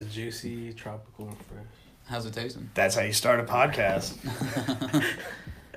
Juicy, tropical, and fresh. How's it tasting? That's how you start a podcast.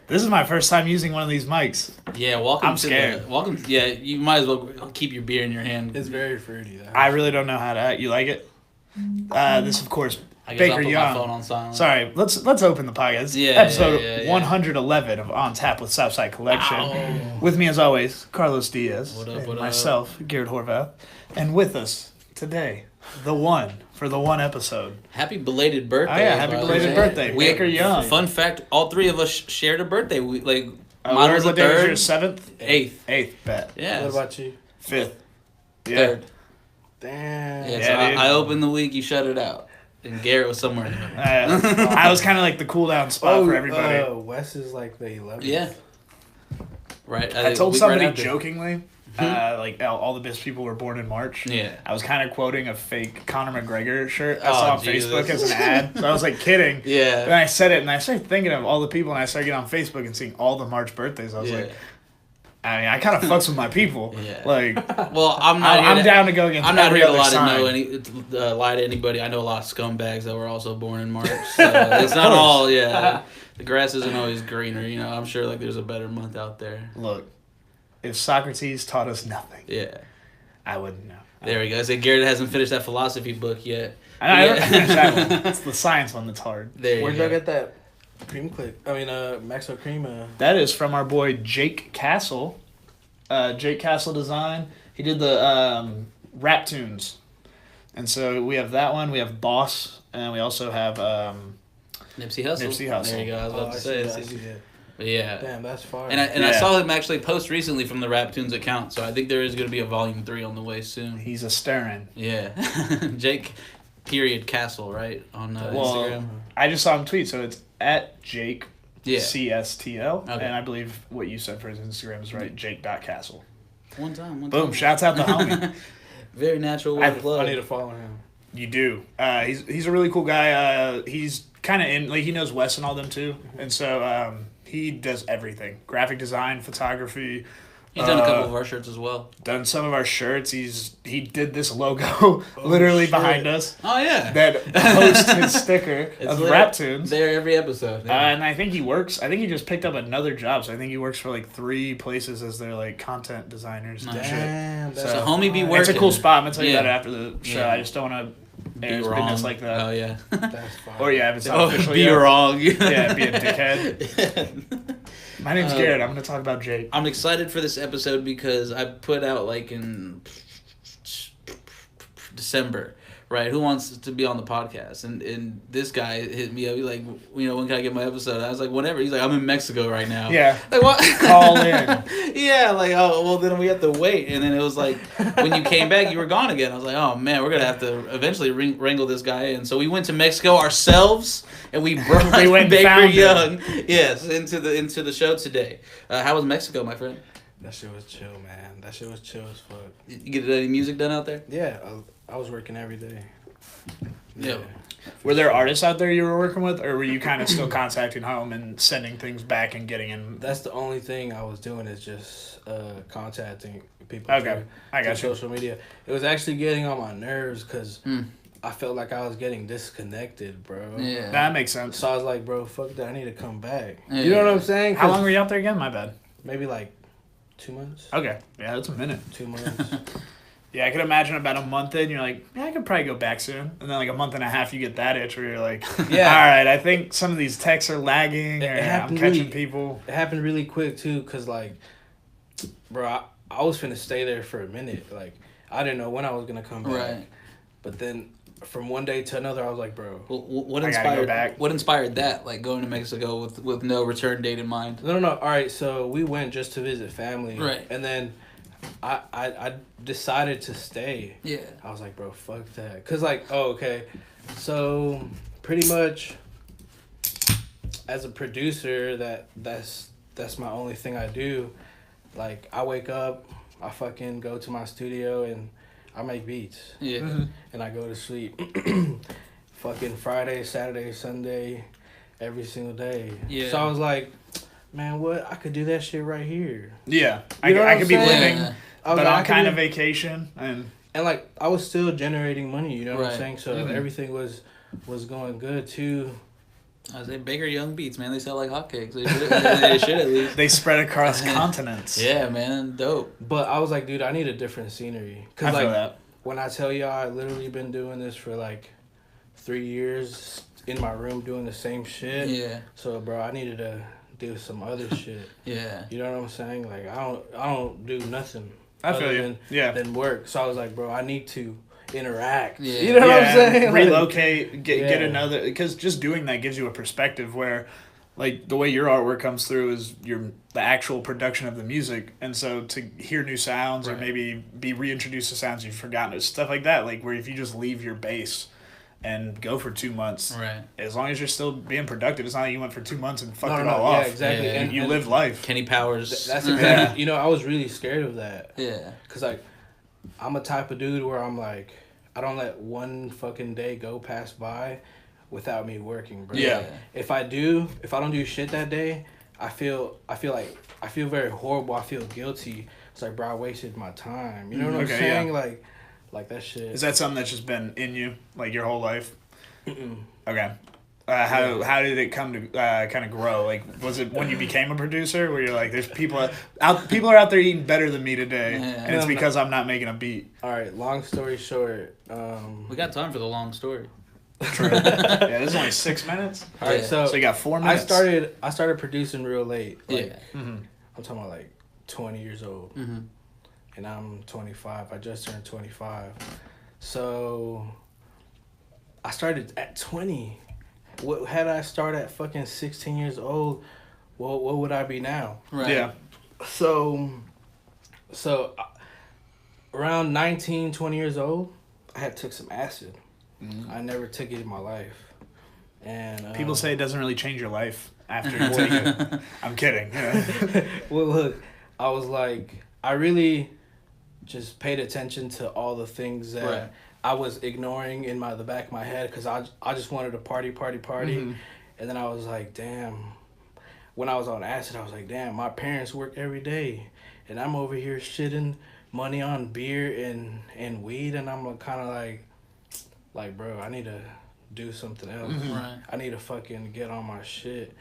This is my first time using one of these mics. Yeah, welcome. I'm scared. Yeah, you might as well keep your beer in your hand. It's very fruity. I really don't know how to act. You like it? This, of course, I guess Baker I'll put Young. my phone on silent. Sorry, let's open the podcast. Yeah, Episode 111 of On Tap with Southside Collection. Ow. With me, as always, Carlos Diaz. What up, and what up? myself, Garrett Horvath. And with us today, the one for the one episode. Happy belated birthday! Oh, yeah, happy by the belated way. birthday, Baker Young. Fun fact: all three of us shared a birthday. Mine was the what day was third, yours? 7th? 8th. 8th, bet. Yeah. What about you? 5th. Yeah. Third. Damn. Yeah. Yeah, So dude. I opened the week. You shut it out, and Garrett was somewhere in the middle. I was kind of like the cool down spot for everybody. Wes is like the 11th. Yeah. Right. I told somebody after. jokingly, like all the best people were born in March. Yeah. I was kind of quoting a fake Conor McGregor shirt I Oh, saw on Jesus. Facebook as an ad. So I was like kidding. And Yeah. I said it, and I started thinking of all the people, and I started getting on Facebook and seeing all the March birthdays. I was like, I mean, I kind of fucks with my people. Yeah. Like, Well, I'm not. I'm down to go against I'm not every here to other sign. lie to anybody. I know a lot of scumbags that were also born in March. So it's not all. Yeah, the grass isn't always greener. You know, I'm sure like there's a better month out there. Look, if Socrates taught us nothing, Yeah, I wouldn't know. there we go. I said Garrett hasn't finished that philosophy book yet. I Yeah. don't finish that one. It's the science one that's hard. There you Where'd go. y'all get that cream click? I mean, Maxo Cream. That is from our boy Jake Castle. Jake Castle Design. He did the rap tunes. And so we have that one. We have Boss. And we also have Nipsey Hussle. Nipsey Hussle. There you go. I was about to say. But yeah. Damn, that's fire. And I Yeah. saw him actually post recently from the Raptoons account, so I think there is going to be a volume 3 on the way soon. he's a stirring. Yeah, Jake, period Castle, right on Well, Instagram. I just saw him tweet. So it's at Jake Yeah, CSTL. Okay. And I believe what you said for his Instagram is right. Jake.castle. one time. Boom. Shouts out the homie. Very natural way to plug. I need to follow him. You do. He's a really cool guy. He's kind of in, like, he knows Wes and all them too. And so he does everything. Graphic design, photography. He's done a couple of our shirts as well. Done some of our shirts. He did this logo literally shit. behind us Oh yeah, that hosts his sticker It's of lit. rap tunes. There every episode. Yeah. And I think he works. I think he just picked up another job. So I think he works for like 3 places as their like content designers and Nice. shit. Damn, that's So homie be fire. working. It's a cool spot. I'm gonna tell you Yeah. about it after the show. Yeah. I just don't want to Be air his wrong. business like that. Oh yeah. That's fire. Or yeah, if it's not Oh, official be yet. wrong. Yeah, be a dickhead. My name's Garrett. I'm going to talk about Jake. I'm excited for this episode because I put out like in December, right? Who wants to be on the podcast? And this guy hit me up. He's like, you know, when can I get my episode? I was like, whenever. He's like, I'm in Mexico right now. Yeah. Like what? Call in. Yeah, like oh well, then we have to wait. And then it was like when you came back, you were gone again. I was like, oh man, we're gonna have to eventually wrangle this guy in. So we went to Mexico ourselves, and we brought We went and Baker found him. Young, yes, into the show today. How was Mexico, my friend? That shit was chill, man. That shit was chill as fuck. You get any music done out there? Yeah, I was working every day. Yeah. Were there artists out there you were working with, or were you kind of still contacting home and sending things back and getting in? That's the only thing I was doing is just contacting people. Okay, I got through you. social media. It was actually getting on my nerves because Mm. I felt like I was getting disconnected, bro. Yeah. That makes sense. So I was like, bro, fuck that. I need to come back. Yeah. You know what I'm saying? How long were you out there again? My bad. Maybe like 2 months. Okay. Yeah, that's a minute. 2 months. Yeah, I could imagine about a month in, you're like, yeah, I could probably go back soon. And then like a month and a half, you get that itch where you're like, Yeah. all right, I think some of these texts are lagging, It or I'm happened catching really- people. It happened really quick too, cause like, bro, I was finna stay there for a minute. Like, I didn't know when I was gonna come back. Right. But then, from one day to another, I was like, bro, Well, what I gotta go inspired back. What inspired that? Like going to Mexico with no return date in mind. no. All right, so we went just to visit family. Right. And then, I decided to stay. Yeah. I was like, bro, fuck that. Cause like, oh, okay, so pretty much, as a producer, that's my only thing I do. Like, I wake up, I fucking go to my studio and I make beats. Yeah. Mm-hmm. And I go to sleep. Fucking Friday, Saturday, Sunday, every single day. Yeah. So I was like, man, what? I could do that shit right here. Yeah, You know what I I'm could be saying? living, Yeah. I was but like, I on could kind be- of vacation, and and like I was still generating money. You know what I'm Right. saying? So everything was going good too. I was like, Baker Young beats, man. They sell like hotcakes. They should at least. They spread across continents. Yeah, man. Dope. But I was like, dude, I need a different scenery. I Cause feel like that. when I tell y'all, I literally been doing this for like 3 years in my room doing the same shit. Yeah. So, bro, I needed to do some other shit. Yeah. You know what I'm saying? Like I don't do nothing I feel other you. than, Yeah. than work. So I was like, bro, I need to interact. Yeah. You know what I'm saying? Like, Relocate, get Yeah. another, because just doing that gives you a perspective where, like, the way your artwork comes through is the actual production of the music, and so to hear new sounds or Right. maybe be reintroduced to sounds you've forgotten, stuff like that, like where if you just leave your base and go for 2 months, Right. as long as you're still being productive, it's not like you went for 2 months and fucked no, it no, all yeah, off. exactly. Yeah. And You live life. Kenny Powers. That's Yeah. exactly. You know, I was really scared of that. Yeah. Cause like, I'm a type of dude where I'm like, I don't let one fucking day go pass by without me working, bro. Yeah. If I don't do shit that day, I feel very horrible. I feel guilty. It's like, bro, I wasted my time. You know what I'm Okay, saying? yeah. Like that shit. Is that something that's just been in you, like your whole life? Mm-mm. Okay. How did it come to kind of grow? Like, was it when you became a producer where you're like, there's people are out there eating better than me today, Yeah. and it's because I'm not making a beat. All right. Long story short. We got time for the long story. True. Yeah, this is only 6 minutes. All right. Yeah. So You got 4 I minutes. started producing real late. Like, Yeah. Mm-hmm. I'm talking about like 20 years old. Mm-hmm. And I'm 25. I just turned 25. So I started at 20. What had I started at fucking 16 years old? What would I be now? Right. Yeah. So around 19, 20 years old, I had took some acid. Mm-hmm. I never took it in my life. And People say it doesn't really change your life after you take it. I'm kidding. Yeah. well, look, I was like, I really just paid attention to all the things that Right. I was ignoring in the back of my head because I just wanted to party. Mhm. And then I was like, damn. When I was on acid, I was like, damn, my parents work every day. And I'm over here shitting money on beer and weed. And I'm kind of like, bro, I need to do something else. Right. I need to fucking get on my shit.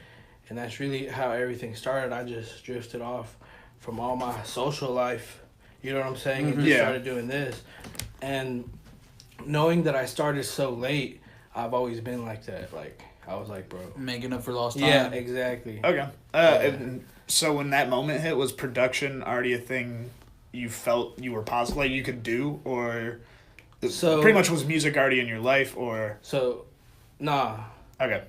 And that's really how everything started. I just drifted off from all my social life, you know what I'm saying? And just Yeah. started doing this. And knowing that I started so late, I've always been like that. Like, I was like, bro. Making up for lost time. Yeah, exactly. Okay. Yeah. And so when that moment hit, was production already a thing you felt you were positive, like you could do, or So pretty much was music already in your life, or So, nah. okay.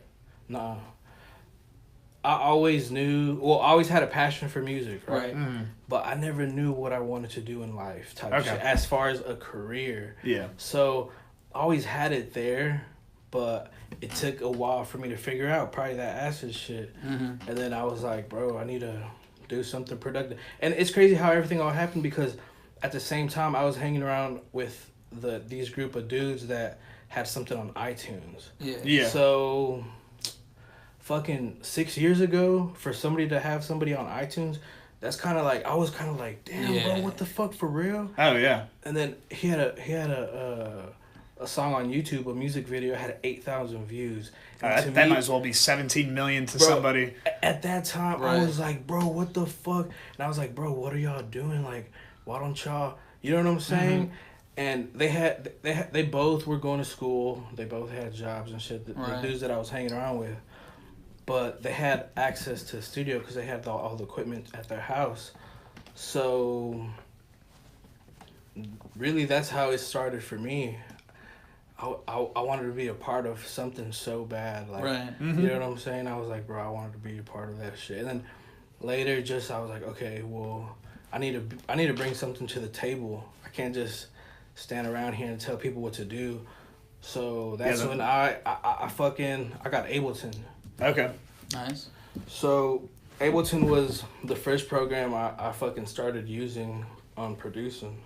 I always knew. Well, I always had a passion for music, right? Right. Mm-hmm. But I never knew what I wanted to do in life, type Okay. shit, as far as a career. Yeah. So, I always had it there, but it took a while for me to figure out probably that acid shit. Mm-hmm. And then I was like, bro, I need to do something productive. And it's crazy how everything all happened because at the same time I was hanging around with these group of dudes that had something on iTunes. Yeah. Yeah. So fucking 6 years ago, for somebody to have somebody on iTunes, that's kind of like, I was kind of like, damn, Yeah. bro, what the fuck, for real? Oh yeah. And then he had a song on YouTube, a music video, had 8,000 views. And to That me, might as well be 17 million to Bro, somebody. at that time, Right. I was like, bro, what the fuck? And I was like, bro, what are y'all doing? Like, why don't y'all, you know what I'm saying? Mm-hmm. And they both were going to school. They both had jobs and shit. The Right. dudes that I was hanging around with. But they had access to the studio because they had all the equipment at their house. So, really, that's how it started for me. I wanted to be a part of something so bad. Like, Right. Mm-hmm. you know what I'm saying? I was like, bro, I wanted to be a part of that shit. And then later, I was like, okay, well, I need to bring something to the table. I can't just stand around here and tell people what to do. So that's when I got Ableton. Okay. Nice. So Ableton was the first program I fucking started using on producing.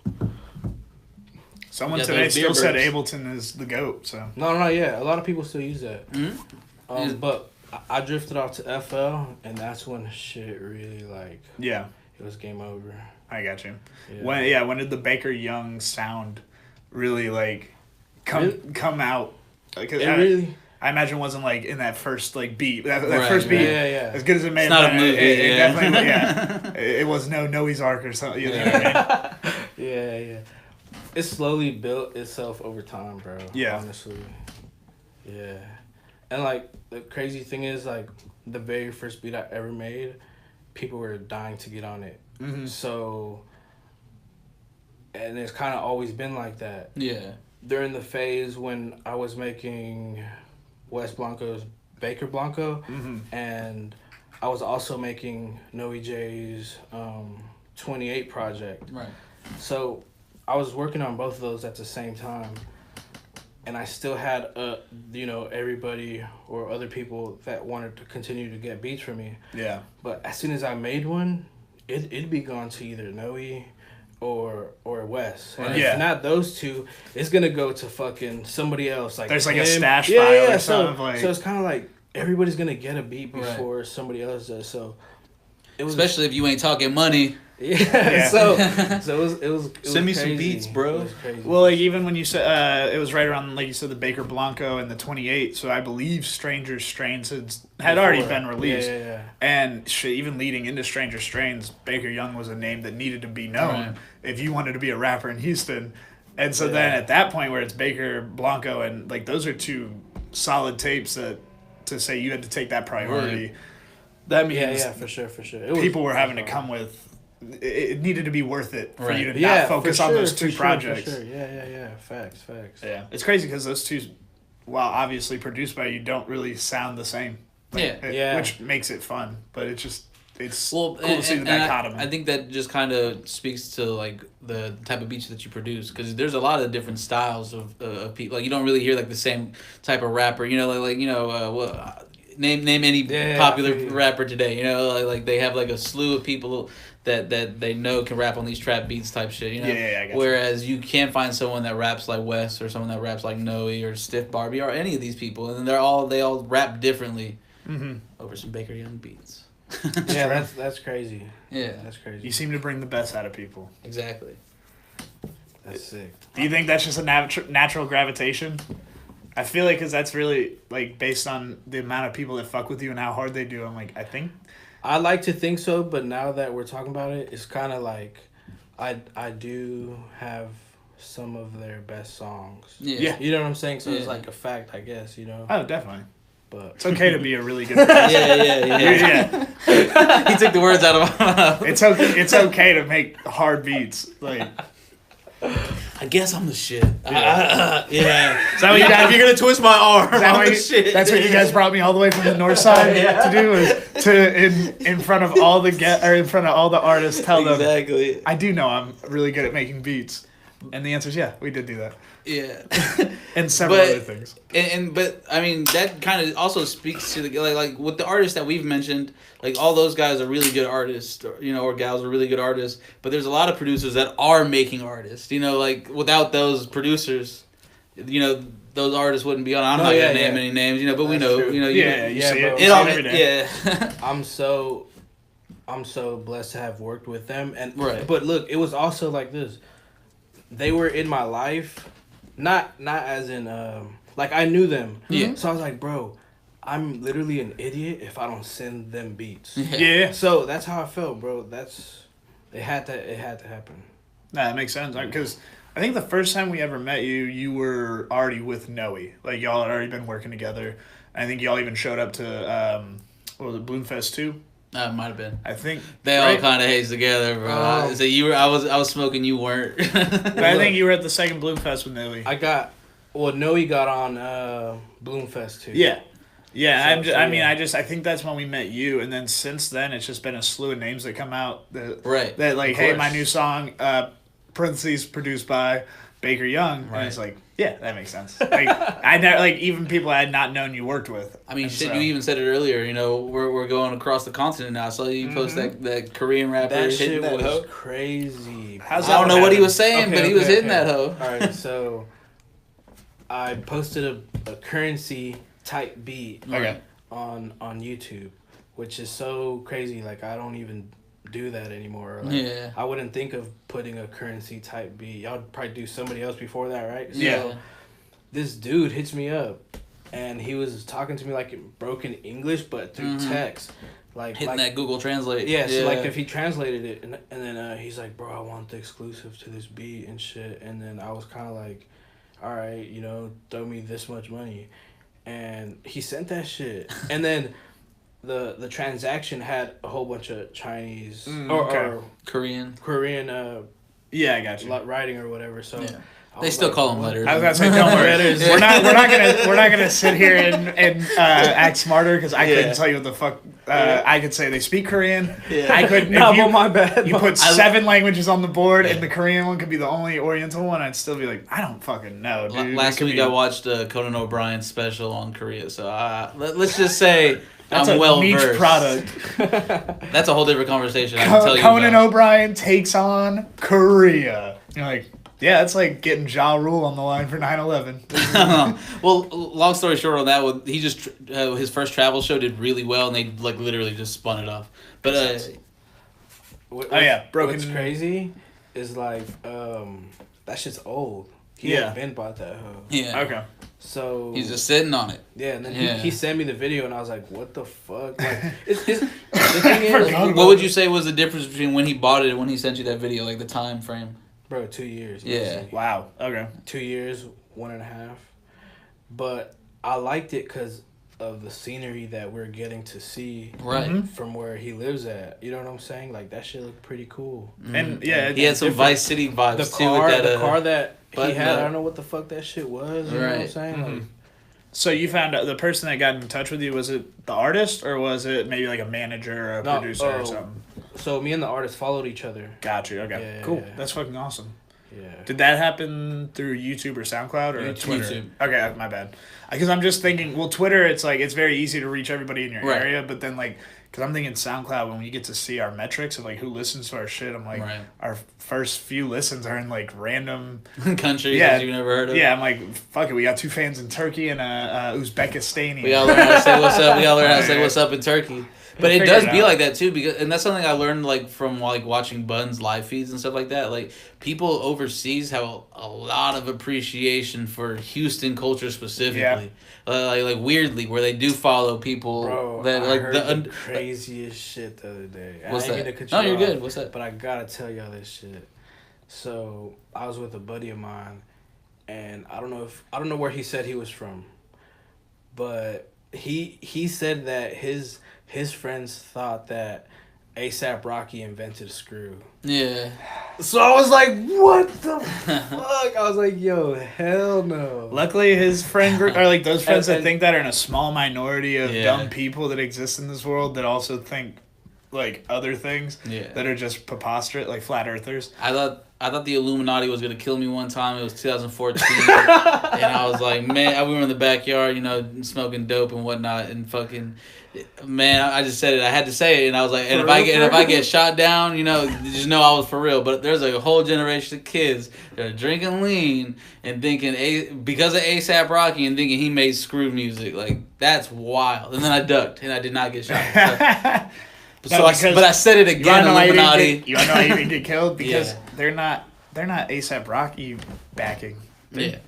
Someone Yeah, today those still beer said burps. Ableton is the GOAT, so. No, yeah, a lot of people still use that. Mm-hmm. But I drifted off to FL, and that's when shit really, like, Yeah, it was game over. I got you. Yeah. When did the Baker Young sound really like come out. Like, I imagine it wasn't like in that first like beat. That first beat, as good as it may it's have not been, a movie. it definitely, it was no Noie's Ark or something. You know what I mean? Yeah. It slowly built itself over time, bro. Yeah. Honestly. Yeah. And like the crazy thing is like the very first beat I ever made, people were dying to get on it. Mm-hmm. So, and it's kind of always been like that. Yeah. During the phase when I was making Wes Blanco's Baker Blanco, and I was also making Noie J's 28 project. Right. So I was working on both of those at the same time, and I still had everybody or other people that wanted to continue to get beats from me. Yeah. But as soon as I made one, it'd be gone to either Noie or Wes. And if not those two, it's gonna go to fucking somebody else. Like there's like him. a stash file or something. So it's kind of like everybody's gonna get a beat before somebody else does. So it was, especially if you ain't talking money. Yeah. So it was send me crazy. some beats, bro. It was crazy. Well, like even when you said it was right around like you said the Baker Blanco and the 28, so I believe Stranger Strains had already been released. Yeah. And even leading into Stranger Strains, Baker Young was a name that needed to be known if you wanted to be a rapper in Houston. And so then at that point where it's Baker Blanco and like those are two solid tapes that to say you had to take that priority. Right. That means for sure. People were having to come with. It needed to be worth it for you to not focus on those two projects. For sure. Yeah. Facts. Yeah, it's crazy because those two, while obviously produced by you, don't really sound the same. Which makes it fun, but it's cool to see the dichotomy. I think that just kind of speaks to like the type of beats that you produce because there's a lot of different styles of people. Like you don't really hear like the same type of rapper. You know, name any popular rapper today. You know, like they have like a slew of people that they know can rap on these trap beats type shit, you know? I got Whereas you can't find someone that raps like Wes or someone that raps like Noe or Stiff Barbie or any of these people. And they all rap differently over some Baker Young beats. Yeah, that's crazy. Yeah. That's crazy. You seem to bring the best out of people. Exactly. That's sick. Do you think that's just a natural gravitation? I feel like because that's really like based on the amount of people that fuck with you and how hard they do. I'm like, I like to think so, but now that we're talking about it, it's kind of like I do have some of their best songs. Yeah. You know what I'm saying? So it's like a fact, I guess, you know? Oh, definitely. But it's okay to be a really good person. Yeah. He took the words out of my mouth. It's okay to make hard beats. Like, I guess I'm the shit. Yeah. Is that what you guys, if you're gonna twist my arm, I'm the shit. shit. That's what you guys brought me all the way from the north side to do, is to in front of all in front of all the artists tell them exactly. I do know I'm really good at making beats. And the answer is yeah, we did do that. Yeah. And several other things. But I mean that kind of also speaks to the like with the artists that we've mentioned, like all those guys are really good artists, or gals are really good artists, but there's a lot of producers that are making artists, like without those producers, those artists wouldn't be on. I'm not gonna name any names, but we know, true. You see it every day. Yeah. I'm so blessed to have worked with them, and but look, it was also like this. They were in my life, not as in like I knew them. Yeah. So I was like, bro, I'm literally an idiot if I don't send them beats. Yeah. So that's how I felt, bro. It had to happen. Nah, that makes sense. Because I think the first time we ever met you, you were already with Noe. Like y'all had already been working together. I think y'all even showed up to what was it, Bloomfest 2? Might have been. I think they all kind of haze together, bro. So you were, I was smoking, you weren't. But I think you were at the second Bloomfest with Noe. Noe got on Bloomfest too. Yeah. Yeah, So, I think that's when we met you, and then since then it's just been a slew of names that come out that like, hey, my new song, parentheses produced by Baker Young, and it's like, yeah, that makes sense. Like I never, like even people I had not known you worked with. I mean, shit, you even said it earlier. We're going across the continent now. So you post that Korean rapper. That shit was crazy. I don't know what he was saying, but he was hitting that hoe. All right, so I posted a currency type beat on YouTube, which is so crazy. Like I don't even do that anymore. Like, Yeah. I wouldn't think of putting a currency type beat. Y'all probably do somebody else before that, right? Yeah. So this dude hits me up, and he was talking to me like in broken English, but through text. Like Hitting that Google Translate. Yeah, so like if he translated it, and then he's like, bro, I want the exclusive to this beat and shit. And then I was kind of like, all right, you know, throw me this much money. And he sent that shit. And then the transaction had a whole bunch of Chinese or Korean. Yeah, I got you. Writing or whatever. So yeah. They still call them letters. I was gonna say, don't worry. We're not gonna sit here and act smarter because I couldn't tell you what the fuck. I could say they speak Korean. Yeah. I couldn't. No, but my bad. You put 7 languages on the board, and the Korean one could be the only Oriental one. I'd still be like, I don't fucking know, dude. Last week I watched Conan O'Brien's special on Korea, so let's just say that's I'm well niche versed. Product. That's a whole different conversation. I can tell you. Conan O'Brien takes on Korea. You're like. Yeah, it's like getting Ja Rule on the line for 9/11. Well, long story short on that, he just his first travel show did really well, and they like literally just spun it off. But what's crazy is like that shit's old. He had been bought that hoe. Yeah. Okay. So he's just sitting on it. Yeah, and then he sent me the video, and I was like, "What the fuck?" Like, the thing is, what would you say was the difference between when he bought it and when he sent you that video, like the time frame? Bro, 2 years. Yeah. Easy. Wow. Okay. 2 years, 1.5. But I liked it because of the scenery that we're getting to see from where he lives at. You know what I'm saying? Like, that shit looked pretty cool. And yeah, he had some Vice City vibes the too. Car, with that, the car that he had, up. I don't know what the fuck that shit was. You know what I'm saying? Like, so you found out the person that got in touch with you, was it the artist or was it maybe like a manager or a producer or something? So me and the artist followed each other. Got you. Okay. Yeah, cool. yeah. That's fucking awesome. Yeah. Did that happen through YouTube or SoundCloud or Twitter? YouTube. Okay, my bad. Because I'm just thinking, well, Twitter, it's like it's very easy to reach everybody in your area, but then like, because I'm thinking SoundCloud, when we get to see our metrics of like who listens to our shit, I'm like, our first few listens are in like random countries that you've never heard of. Yeah, I'm like, fuck it, we got 2 fans in Turkey and Uzbekistani. We all learn how to say what's up. We all learn how to say what's up in Turkey. But it does be like that too, and that's something I learned like from like watching Bun's live feeds and stuff like that. Like people overseas have a lot of appreciation for Houston culture specifically. Like weirdly, where they do follow people. Bro, that I like heard the craziest shit the other day. What's that? You're good. What's that? But I gotta tell y'all this shit. So I was with a buddy of mine, and I don't know where he said he was from, but he said that his friends thought that A$AP Rocky invented Screw. Yeah. So I was like, what the fuck? I was like, yo, hell no. Luckily, his friend group, or like those friends that think that are in a small minority of dumb people that exist in this world that also think like other things that are just preposterous, like flat earthers. I thought the Illuminati was gonna kill me one time. It was 2014, and I was like, man, we were in the backyard, you know, smoking dope and whatnot, and fucking, man, I just said it. I had to say it, and I was like, and if I get shot down, you know, just know I was for real. But there's like a whole generation of kids that are drinking lean and thinking because of A$AP Rocky and thinking he made Screw music. Like that's wild. And then I ducked, and I did not get shot. So but I said it again, Illuminati. You wanna know how you didn't get killed? Because they're not A$AP Rocky backing.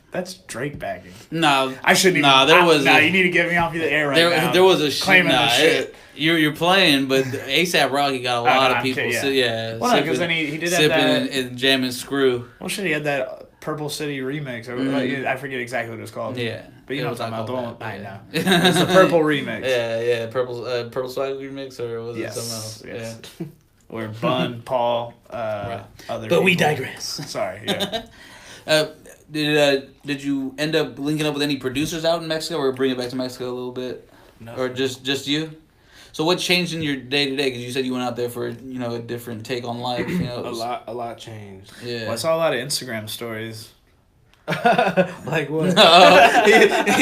That's Drake backing. No, I shouldn't even. You need to get me off the air now. There was a claiming the shit. You're playing, but A$AP Rocky got a lot of people. Well, no, because then he did have that and jamming Screw. Well, shit, he had that Purple City remix. Or, I forget exactly what it was called. Yeah, but you know what I'm talking about. I know. It's the Purple remix. Yeah, Purple Swag remix, or was it something else? Yes. Yeah. Or Bun, Paul, other. But people. We digress. Sorry. Yeah. Did you end up linking up with any producers out in Mexico, or bring it back to Mexico a little bit? No. Or just you? So what changed in your day to day? Because you said you went out there for a different take on life. You know, a lot changed. Yeah. Well, I saw a lot of Instagram stories. Like what? He's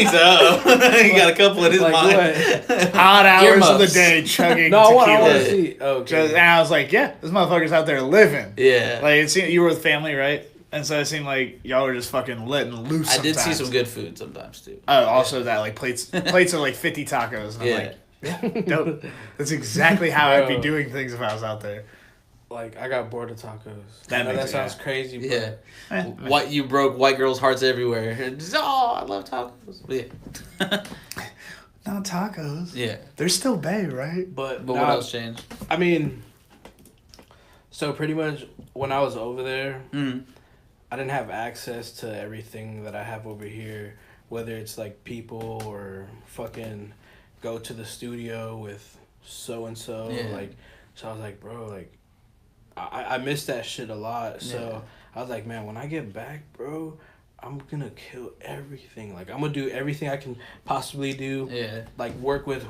he got a couple in his mind. Odd hours of the day chugging tequila. I want to see. Okay. And I was like, yeah, this motherfucker's out there living. Yeah. Like it seemed you were with family, right? And so it seemed like y'all were just fucking letting loose. I did see some good food sometimes too. Oh, also that like plates of like 50 tacos. And I'm like, yeah, dope. That's exactly how I'd be doing things if I was out there. like I got bored of tacos. That I know makes that it, sounds crazy, but Yeah. White, you broke white girls' hearts everywhere. And just, I love tacos. But yeah. Not tacos. Yeah. They're still Bay, right? but What now, else changed? I mean, so pretty much when I was over there, I didn't have access to everything that I have over here, whether it's like people or fucking go to the studio with so and so. Like, so I was like, bro, like, I miss that shit a lot. So I was like, man, when I get back, bro, I'm gonna kill everything. Like, I'm gonna do everything I can possibly do. Yeah. Like, work with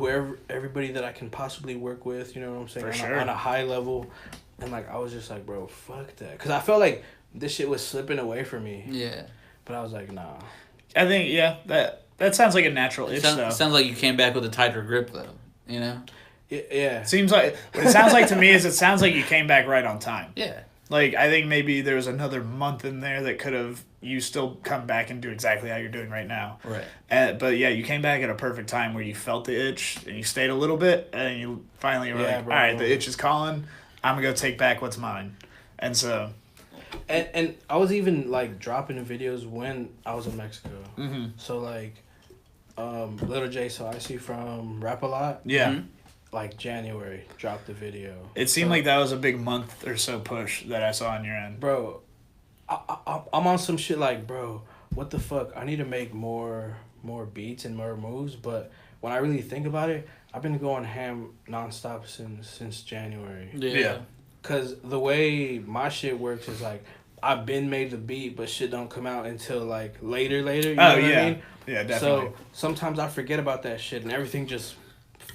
everybody that I can possibly work with. You know what I'm saying? For sure. On a high level. And like, I was just like, bro, fuck that. Cause I felt like this shit was slipping away from me. Yeah. But I was like, nah. I think that sounds like a natural itch though. Sounds like you came back with a tighter grip though. You know. Yeah. Seems like what it sounds like to me is it sounds like you came back right on time. Yeah. Like, I think maybe there was another month in there that could have you still come back and do exactly how you're doing right now. Right. But yeah, you came back at a perfect time where you felt the itch and you stayed a little bit and you finally were like, bro, all right, the itch is calling. I'm going to go take back what's mine. And so... And I was even, like, dropping videos when I was in Mexico. Mm-hmm. So, like, Little J, so I see from Rap A Lot. Yeah. Mm-hmm. Like, January, dropped the video. It seemed like that was a big month or so push that I saw on your end. Bro, I'm on some shit like, bro, what the fuck? I need to make more beats and more moves, but when I really think about it, I've been going ham nonstop since January. Yeah. Cause the way my shit works is like, I've been made the beat, but shit don't come out until like later. You know what I mean? Yeah, definitely. So sometimes I forget about that shit and everything just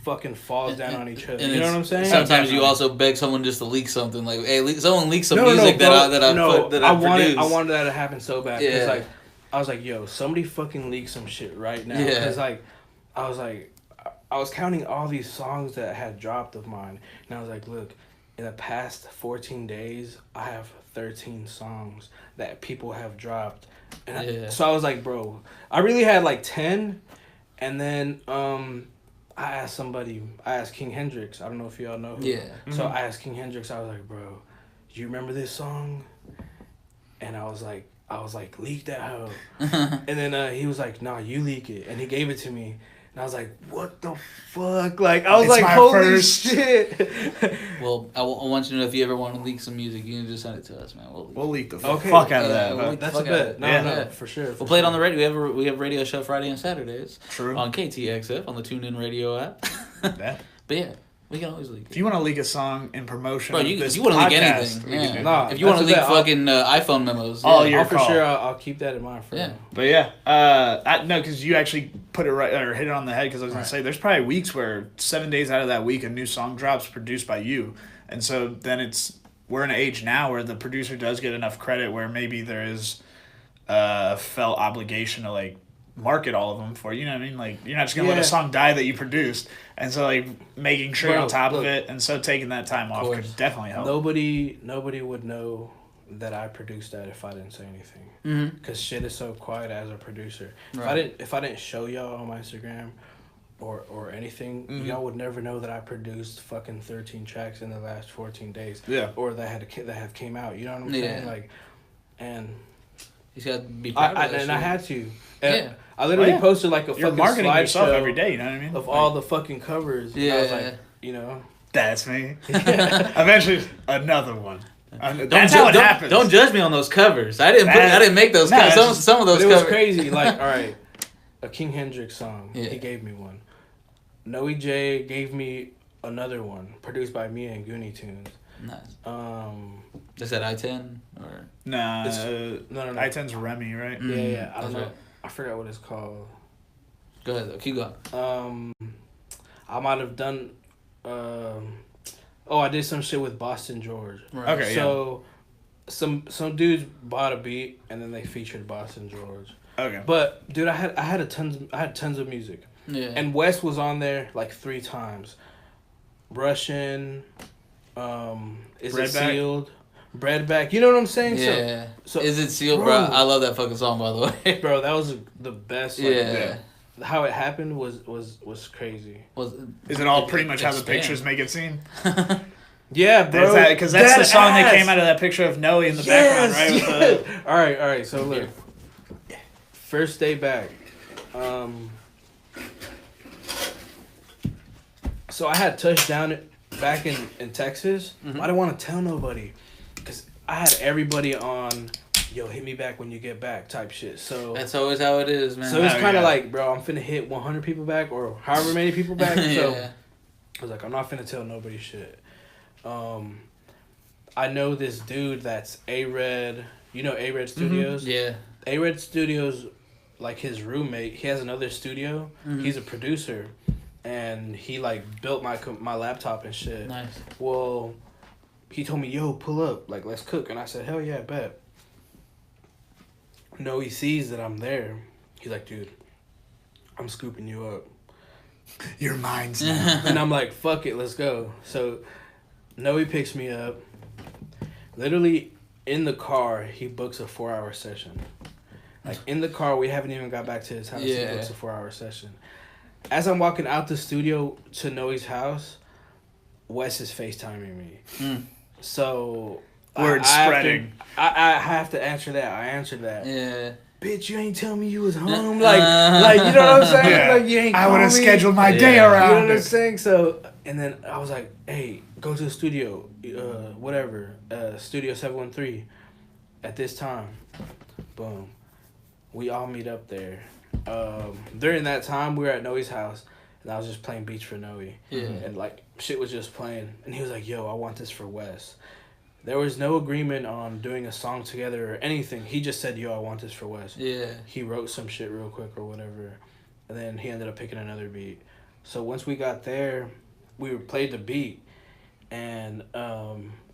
fucking falls down on each other. And You know what I'm saying? Sometimes you also beg someone just to leak something, like, hey, someone leak some music that I produced. I wanted that to happen so bad. Yeah. Cause like, I was like, yo, somebody fucking leak some shit right now. Yeah. Cause like, I was counting all these songs that had dropped of mine, and I was like, look, in the past 14 days, I have 13 songs that people have dropped. And so I was like, bro, I really had like 10, and then I asked King Hendrix. I don't know if y'all know who. Yeah. Mm-hmm. So I asked King Hendrix, I was like, bro, do you remember this song? And I was like, leak that hoe. And then he was like, nah, you leak it. And he gave it to me. And I was like, what the fuck? Like, I was It's like, my holy first. shit. Well, I want you to know if you ever want to leak some music, you can just send it to us, man. We'll leak the Okay. fuck out of Yeah, that. we'll But leak- That's a fuck out of bet. it. No, Yeah. no, for sure. We'll play it on the radio. We have radio show Friday and Saturdays. True. On KTXF on the TuneIn Radio app. That. But yeah, we can always leak If it. you want to leak a song in promotion Bro, of you this want to leak podcast, anything. we can Yeah. do Nah, that. If you want to that's leak a bet. fucking iPhone memos, Oh, yeah. your I'll for call. sure, I'll keep that in mind for Yeah. now. But yeah, no, because you actually put it right or hit it on the head. Because I was gonna say, there's probably weeks where 7 days out of that week a new song drops produced by you, and so then we're in an age now where the producer does get enough credit where maybe there is a felt obligation to like market all of them for you. Know what I mean? Like, you're not just gonna let a song die that you produced, and so like making sure you're on top of it, and so taking that time off could definitely help. Nobody would know that I produced that if I didn't say anything. Mm-hmm. Cause shit is so quiet as a producer. Right. If I didn't show y'all on my Instagram or anything, y'all would never know that I produced fucking 13 tracks in the last 14 days. Yeah. Or that have came out. You know what I'm saying? Like, and He's got to be proud of that shit. I had to. Yeah. I literally posted like a You're fucking marketing yourself slideshow every day. You know what I mean? of all the fucking covers. Yeah. And I was like, you know. That's me. Eventually, another one. That's how it happens. Don't judge me on those covers. I didn't make those covers. Some of those But it covers. was crazy. Like, all right, a King Hendrix song. Yeah. He gave me one. Noie J gave me another one, produced by me and Goonie Tunes. Nice. Is that I-10 or? Nah, No. I-10's Remy, right? Yeah. I don't That's know. right. I forgot what it's called. Go ahead though. Keep going. I might have done. I did some shit with Boston George. Right. Okay, So, some dudes bought a beat and then they featured Boston George. Okay. But dude, I had tons of music. Yeah. And Wes was on there like 3 times. Russian, Is It Breadback? Sealed? Breadback. You know what I'm saying? Yeah. So Is It Sealed, bro? bro. I love that fucking song, by the way. bro, that was the best. Like, Yeah. How it happened was crazy. Was Is it all pretty much how the expand. pictures make it seem? Yeah, bro. Because that's the Dead song that ass. came out of that picture of Noie in the Yes, background, right? With yes. All right. So look, first day back. So I had touchdown back in Texas. I didn't want to tell nobody because I had everybody on. Yo, hit me back when you get back type shit. So That's always how it is, man. So it's kind of like, bro, I'm finna hit 100 people back or however many people back. Yeah. So I was like, I'm not finna tell nobody shit. I know this dude that's A-Red. You know A-Red Studios? Yeah. A-Red Studios, like his roommate, he has another studio. He's a producer. And he like built my laptop and shit. Nice. Well, he told me, yo, pull up. Like, let's cook. And I said, hell yeah, bet. No, he sees that I'm there. He's like, dude, I'm scooping you up. Your mind's now. And I'm like, fuck it, let's go. So, Noe picks me up. Literally, in the car, he books a 4-hour session. Like, in the car, we haven't even got back to his house. Yeah. He books a 4-hour session. As I'm walking out the studio to Noe's house, Wes is FaceTiming me. So... Word spreading. I have to answer that. I answered that. Yeah. Bitch, you ain't tell me you was home. Like, you know what I'm saying? Yeah. Like, you ain't I would have call me. scheduled my day Yeah. around You know what I'm it. saying? So, and then I was like, hey, go to the studio, whatever, Studio 713 at this time. Boom. We all meet up there. During that time, we were at Noe's house, and I was just playing beats for Noe. Yeah. And, like, shit was just playing. And he was like, yo, I want this for Wes. There was no agreement on doing a song together or anything. He just said, yo, I want this for Wes. Yeah. He wrote some shit real quick or whatever. And then he ended up picking another beat. So once we got there, we played the beat. And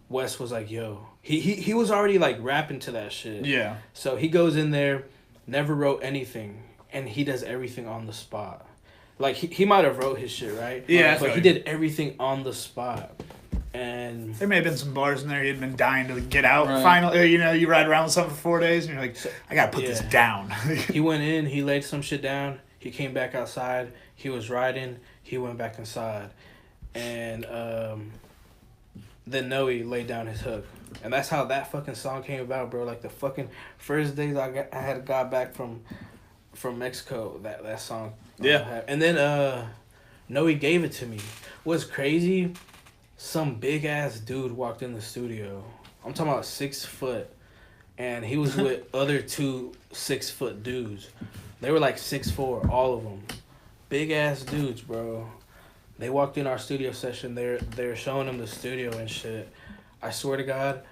Wes was like, yo. He was already like rapping to that shit. Yeah. So he goes in there, never wrote anything. And he does everything on the spot. Like he might have wrote his shit, right? Yeah. But he did everything on the spot. And There may have been some bars in there he had been dying to get out. Right. Finally, you ride around with something for 4 days, and you're like, I gotta put this down. he went in, he laid some shit down, he came back outside, he was riding, he went back inside. And then Noe laid down his hook. And that's how that fucking song came about, bro. Like the fucking first days I had got back from Mexico, that song. Yeah. And then Noe gave it to me. What's crazy, some big ass dude walked in the studio. I'm talking about 6 foot. And he was with other 2 6-foot dudes. They were like 6'4", all of them. Big ass dudes, bro. They walked in our studio session. They're showing them the studio and shit. I swear to God,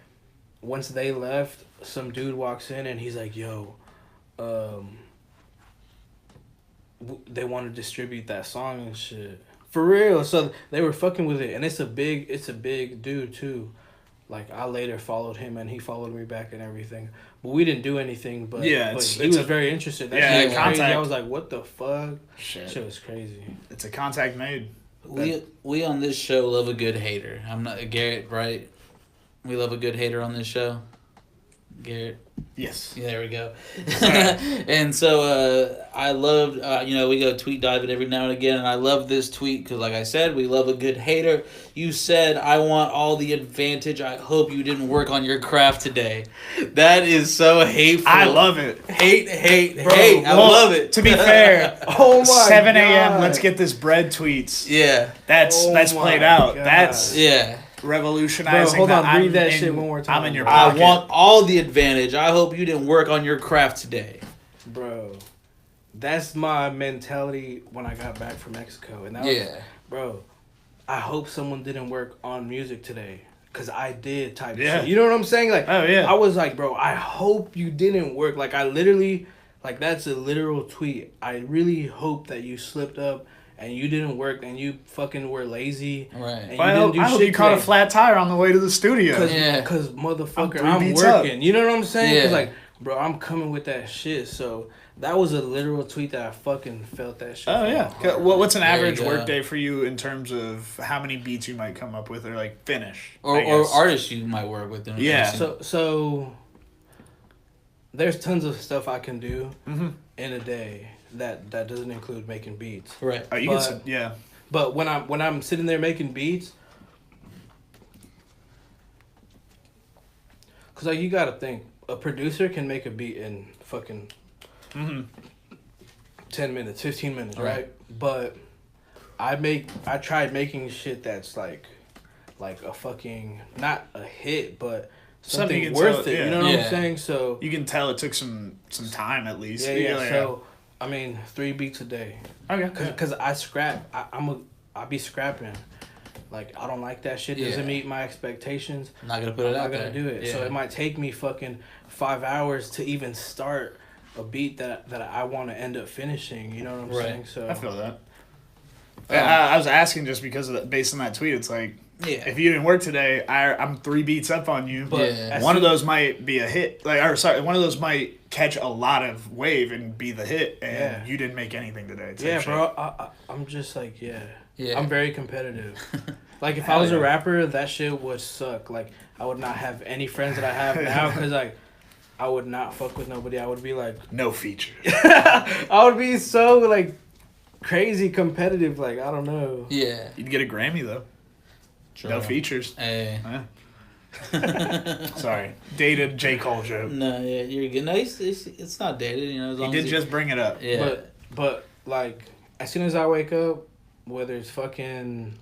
once they left, some dude walks in and he's like, yo, they want to distribute that song and shit. For real. So they were fucking with it. And it's a big dude too. Like I later followed him and he followed me back and everything. But we didn't do anything, but, Yeah, but it's he was a- very interested. That yeah, shit was crazy. contact. I was like, what the fuck? Shit. Shit was crazy. It's a contact made. We on this show love a good hater. I'm not Garrett, right? We love a good hater on this show. Garrett. Yes. Yeah, there we go. And so I loved, we go tweet diving every now and again, and I love this tweet because, like I said, we love a good hater. You said, I want all the advantage. I hope you didn't work on your craft today. That is so hateful. I love it. Hate. Bro, I well, love it. To be fair, Oh my 7 a.m. God. Let's get this bread tweets. Yeah. That's Oh played my out. God. That's Yeah. revolutionizing. Bro, hold on, I'm read that in- shit one more time. I'm in your I pocket. want all the advantage. I hope you didn't work on your craft today. Bro, that's my mentality when I got back from Mexico. And that was, Yeah. bro, I hope someone didn't work on music today. Because I did type Yeah. shit. You know what I'm saying? Like, Oh, yeah. I was like, bro, I hope you didn't work. Like, I literally, like, that's a literal tweet. I really hope that you slipped up and you didn't work and you fucking were lazy. Right. And Well, I you hope, didn't do I hope shit you caught a today. flat tire on the way to the studio. Cause, Yeah. Cause motherfucker, I'm I'm 3 beats up. working. You know what I'm saying? Yeah. Cause like, bro, I'm coming with that shit. So that was a literal tweet that I fucking felt that shit. Oh from yeah. my heart. What's an There you average go. work day for you in terms of how many beats you might come up with or like finish? Or I guess? artists you might work with. Yeah. So there's tons of stuff I can do Mhm. in a day that doesn't include making beats. Right. Oh, you But- can. Yeah. But when I'm sitting there making beats, Cause like you gotta think, a producer can make a beat in fucking 10 minutes, 15 minutes, right? But I tried making shit that's like a fucking, not a hit, but something worth it. You know what I'm saying? So you can tell it took some time at least. Yeah. So I mean, 3 beats a day. Okay. Cause I scrap. I be scrapping. Like, I don't like that shit. Doesn't meet my expectations. I'm not gonna put it out there. I'm not gonna do it. Yeah. So it might take me fucking 5 hours to even start a beat that I want to end up finishing. You know what I'm saying? So I feel that. I was asking just because of based on that tweet. It's like, if you didn't work today, I'm 3 beats up on you. But one of those might be a hit. One of those might catch a lot of wave and be the hit, and you didn't make anything today. Yeah, bro. I'm just like, I'm very competitive. Like, if I was a rapper, that shit would suck. Like, I would not have any friends that I have now, because, like, I would not fuck with nobody. I would be like... No features. I would be so, like, crazy competitive. Like, I don't know. Yeah. You'd get a Grammy, though. True. No features. Hey. Sorry. Dated J. Cole joke. No, you're good. No, it's not dated, you know. As long he did as just bring it up. Yeah. But, like, as soon as I wake up, whether it's fucking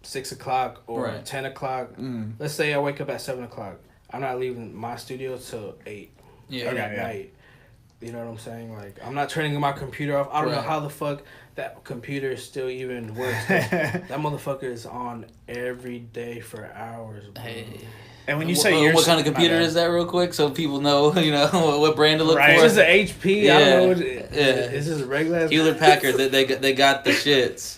6 o'clock or 10 o'clock, let's say I wake up at 7 o'clock, I'm not leaving my studio till 8 at night. You know what I'm saying? Like, I'm not turning my computer off. I don't know how the fuck that computer still even works. That motherfucker is on every day for hours, bro. Hey. And when you say what kind of computer is that, real quick, so people know, you know, what brand to look for? It's just an HP. I don't know what it's just a regular Hewlett Packard. they got the shits.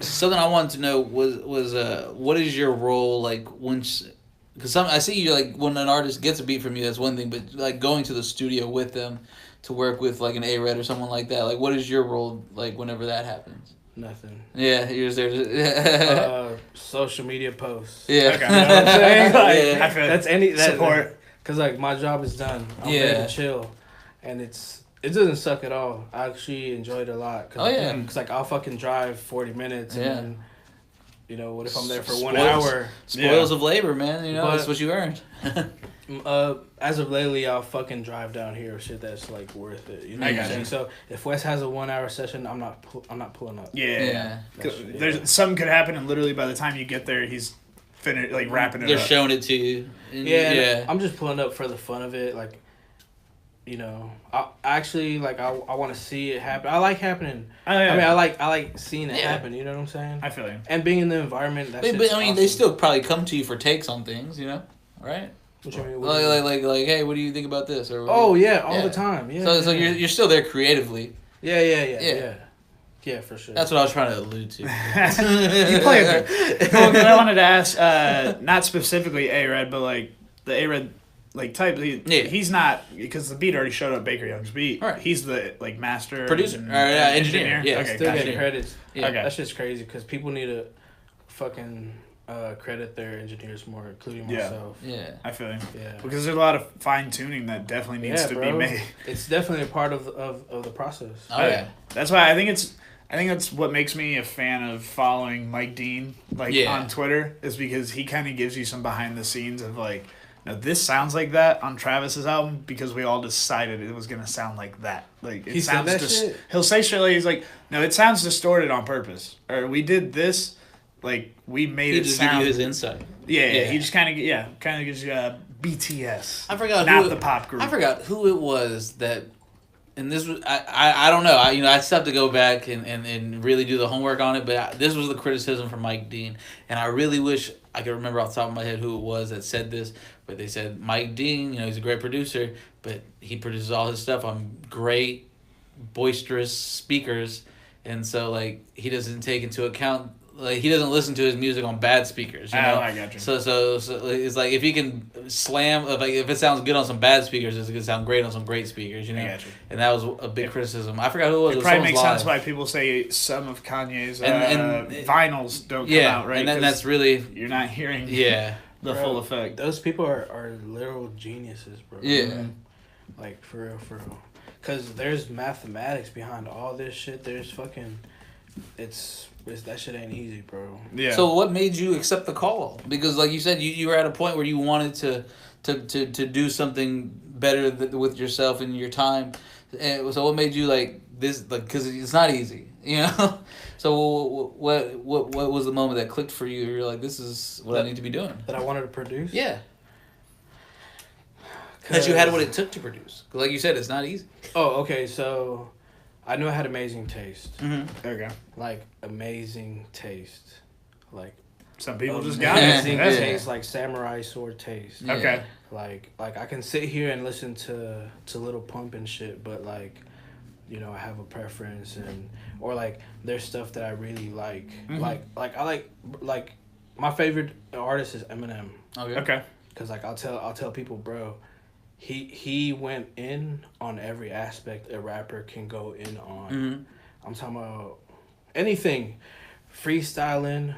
Something I wanted to know was what is your role like once? Because I see you, like, when an artist gets a beat from you, that's one thing, but like going to the studio with them to work with like an A-Red or someone like that, like what is your role like whenever that happens? Nothing. Yeah, you're just there. Social media posts. Yeah. Okay. You know what I'm saying? Like, I feel that's any support. Because like my job is done. I'm there to chill, and it doesn't suck at all. I actually enjoyed it a lot. Cause, Because like I'll fucking drive 40 minutes and then, you know, what if I'm there for 1 hour? Spoils of labor, man. You know, that's what you earned. As of lately, I'll fucking drive down here or shit that's like worth it. You know what I'm saying? So if Wes has a 1 hour session, I'm not pulling up. Yeah. There's something could happen, and literally by the time you get there, he's finished like wrapping it They're up. showing it to you. I'm just pulling up for the fun of it, like. You know, I actually like. I want to see it happen. I like happening. I mean, I like seeing it happen. You know what I'm saying? I feel you. And being in the environment. But I mean, awesome. They still probably come to you for takes on things. You know, right? What you mean? Like, hey, what do you think about this? Or all the time. Yeah. So you're still there creatively. Yeah, for sure. That's what I was trying to allude to. You play it. Well, I wanted to ask, not specifically A-Red, but like the A-Red. Like type, he's not, because the beat already showed up. Baker Young's beat. Right. He's the like master producer, engineer. Yeah, okay, still getting credits. Yeah, okay. That's just crazy because people need to fucking credit their engineers more, including myself. Yeah, I feel you. Yeah, because there's a lot of fine tuning that definitely needs to be made. It's definitely a part of the process. Oh yeah, that's why I think that's what makes me a fan of following Mike Dean on Twitter, is because he kind of gives you some behind the scenes of like. Now, this sounds like that on Travis's album because we all decided it was gonna sound like that. Like it sounds shit? He'll say shit like he's like, no, it sounds distorted on purpose, or we did this, like we made it sound. Give you his insight. Yeah. He just kind of gives you a BTS. I forgot not the pop group. I forgot who it was that, and this was I don't know. I still have to go back and really do the homework on it. But this was the criticism from Mike Dean, and I really wish I could remember off the top of my head who it was that said this. But they said Mike Dean, he's a great producer, but he produces all his stuff on great, boisterous speakers, and so like he doesn't take into account, like he doesn't listen to his music on bad speakers. You know? I got you. So it's like if he can slam, like if it sounds good on some bad speakers, it's gonna sound great on some great speakers. You know. I got you. And that was a big criticism. I forgot who it was. It probably makes sense why people say some of Kanye's vinyls don't come out right. And then that's really you're not hearing. Yeah. The full effect. Those people are literal geniuses, bro. Yeah. Like, for real. Because there's mathematics behind all this shit. There's fucking that shit ain't easy, bro. Yeah. So what made you accept the call? Because like you said, you were at a point where you wanted to do something better with yourself and your time. And so what made you like this? Like, because it's not easy, you know. So what was the moment that clicked for you? You're like, this is what I need to be doing. That I wanted to produce. Yeah. That you had what it took to produce. Like you said, it's not easy. Oh, okay. So, I knew I had amazing taste. Mm-hmm. Okay. Like amazing taste. Like Some people just got it. amazing That's taste, like samurai sword taste. Yeah. Okay. Like I can sit here and listen to Little Pump and shit, but like, you know, I have a preference or like there's stuff that I really like. Mm-hmm. Like I like my favorite artist is Eminem. Okay. Cause like I'll tell people, bro, he went in on every aspect a rapper can go in on. Mm-hmm. I'm talking about anything, freestyling,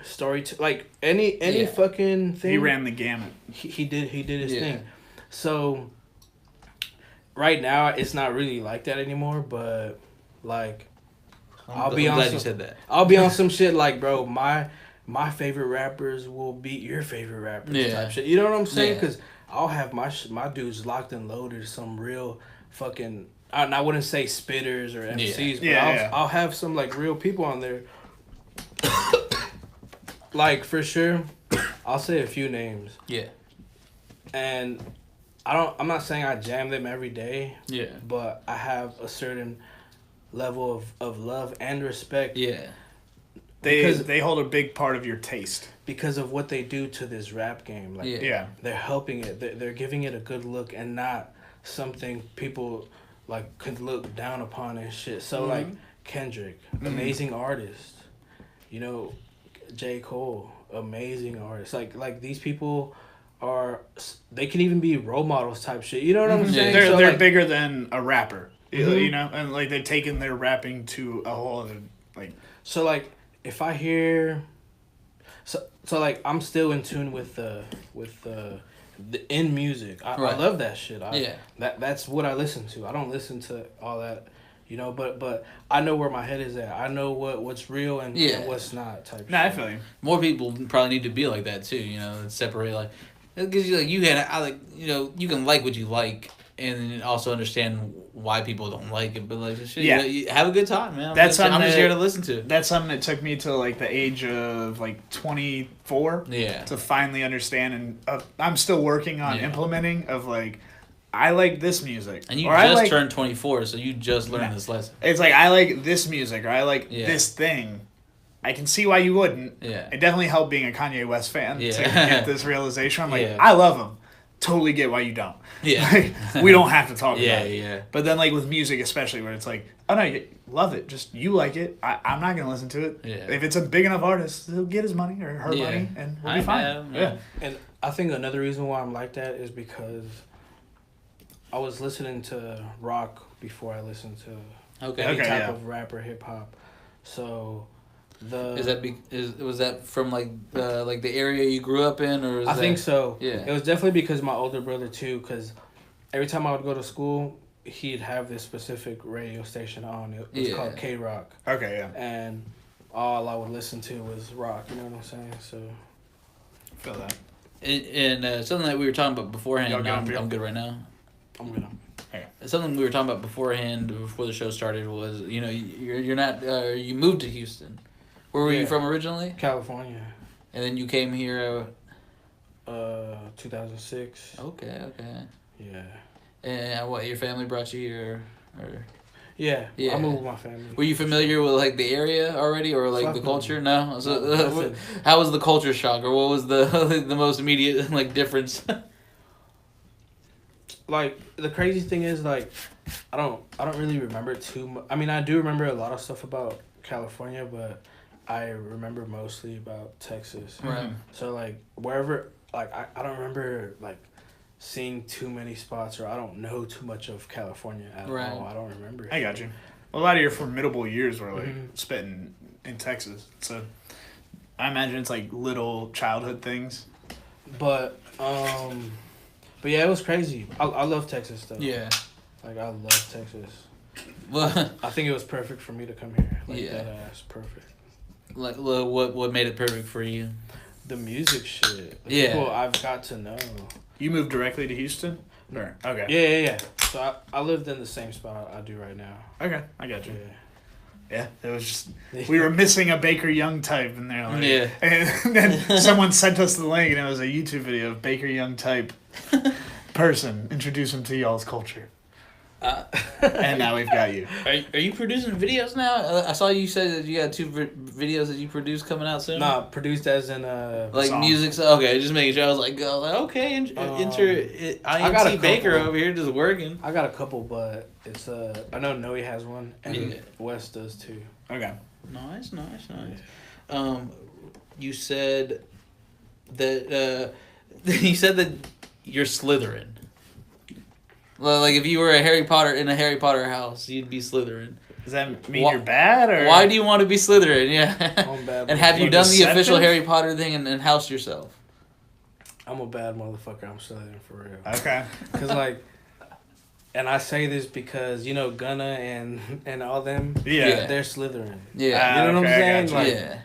like any fucking thing. He ran the gamut. He did his Yeah. thing. So right now it's not really like that anymore, but like I'm glad you said that. I'll be on some shit like, bro, my favorite rappers will beat your favorite rappers Yeah. type shit. You know what I'm saying? Yeah. Because I'll have my dudes locked and loaded, some real fucking. And I wouldn't say spitters or MCs, but I'll have some like real people on there. Like for sure, I'll say a few names. Yeah. And I'm not saying I jam them every day. Yeah. But I have a certain level of love and respect. Yeah. They hold a big part of your taste. Because of what they do to this rap game. Like Yeah. they're helping it. They're giving it a good look and not something people like could look down upon and shit. So like Kendrick, amazing artist. You know, J. Cole, amazing artist. Like these people they can even be role models type shit. You know what I'm saying? They're So, they're like, bigger than a rapper. You know, and like they've taken their rapping to a whole other like. So like if I hear, so like I'm still in tune with the in music. I love that shit. That's what I listen to. I don't listen to all that, you know. But I know where my head is at. I know what's real and what's not type. Nah, shit. I feel you. More people probably need to be like that too. You know, separate like it gives you you can like what you like and then also understand why people don't like it. But like shit, you have a good time, man. That's I'm something just here to listen to. That's something that took me to like the age of like 24 to finally understand, and I'm still working on implementing of like I like this music. And you or just turned 24, so you just learned this lesson. It's like I like this music or I like this thing. I can see why you wouldn't. Yeah. It definitely helped being a Kanye West fan to get this realization. I'm like, Yeah. I love him. Totally get why you don't. Yeah. Like, we don't have to talk about it. Yeah. But then like with music especially where it's like, oh no, you love it. Just you like it. I'm not going to listen to it. Yeah. If it's a big enough artist, he'll get his money or her money and we'll be fine. Yeah. And I think another reason why I'm like that is because I was listening to rock before I listened to any type of rap or hip hop. So was that from like the area you grew up in, or I think so. Yeah, it was definitely because my older brother too. Because every time I would go to school, he'd have this specific radio station on. It was called K Rock. Okay, yeah. And all I would listen to was rock. You know what I'm saying? So Feel that. And something that we were talking about beforehand. I'm good right now. I'm gonna. Okay. Something we were talking about beforehand, before the show started, was you're not you moved to Houston. Where were you from originally? California. And then you came here. 2006. Okay. Yeah. And what, your family brought you here, or? Yeah. I moved with my family. Were you familiar with like the area already, or like the culture? No. So how was the culture shock, or what was the the most immediate like difference? Like the crazy thing is like I don't really remember too much. I mean, I do remember a lot of stuff about California, but I remember mostly about Texas. Right. So like wherever, like I don't remember like seeing too many spots, or I don't know too much of California at all. I don't remember. I got you. A lot of your formidable years were like spent in Texas, so I imagine it's like little childhood things. But yeah, it was crazy. I love Texas though. Yeah. Like I love Texas. Well, I think it was perfect for me to come here. Like, Yeah. that ass perfect. like what made it perfect for you? The music shit. The Yeah. people I've got to know. You moved directly to Houston? Or, okay. Yeah. So I lived in the same spot I do right now. Okay, I got you. Yeah. Yeah, it was just we were missing a Baker Young type in there. Like, Yeah. And then someone sent us the link, and it was a YouTube video of Baker Young type person. Introduce him to y'all's culture. And now we've got you. Are you producing videos now? I saw you said that you got 2 videos that you produced coming out soon. Nah, produced as in Like song. music. Okay, just making sure. I was like, okay, enter got a INT Baker couple. over here just working. I got a couple, but it's I know Noie has one and Yeah. Wes does too. Okay. Nice. You said that you said that you're Slytherin. Well, like if you were a Harry Potter in a Harry Potter house, you'd be Slytherin. Does that mean Wha- you're bad, or Why do you want to be Slytherin? Yeah. I'm bad. And have you Like done the official deceptive? Harry Potter thing and house yourself? I'm a bad motherfucker. I'm Southern for real. Okay. Cause like, and I say this because you know Gunna and all them. Yeah. They're Slytherin. Yeah. You know what I'm Okay, I saying? gotcha. Like, Yeah.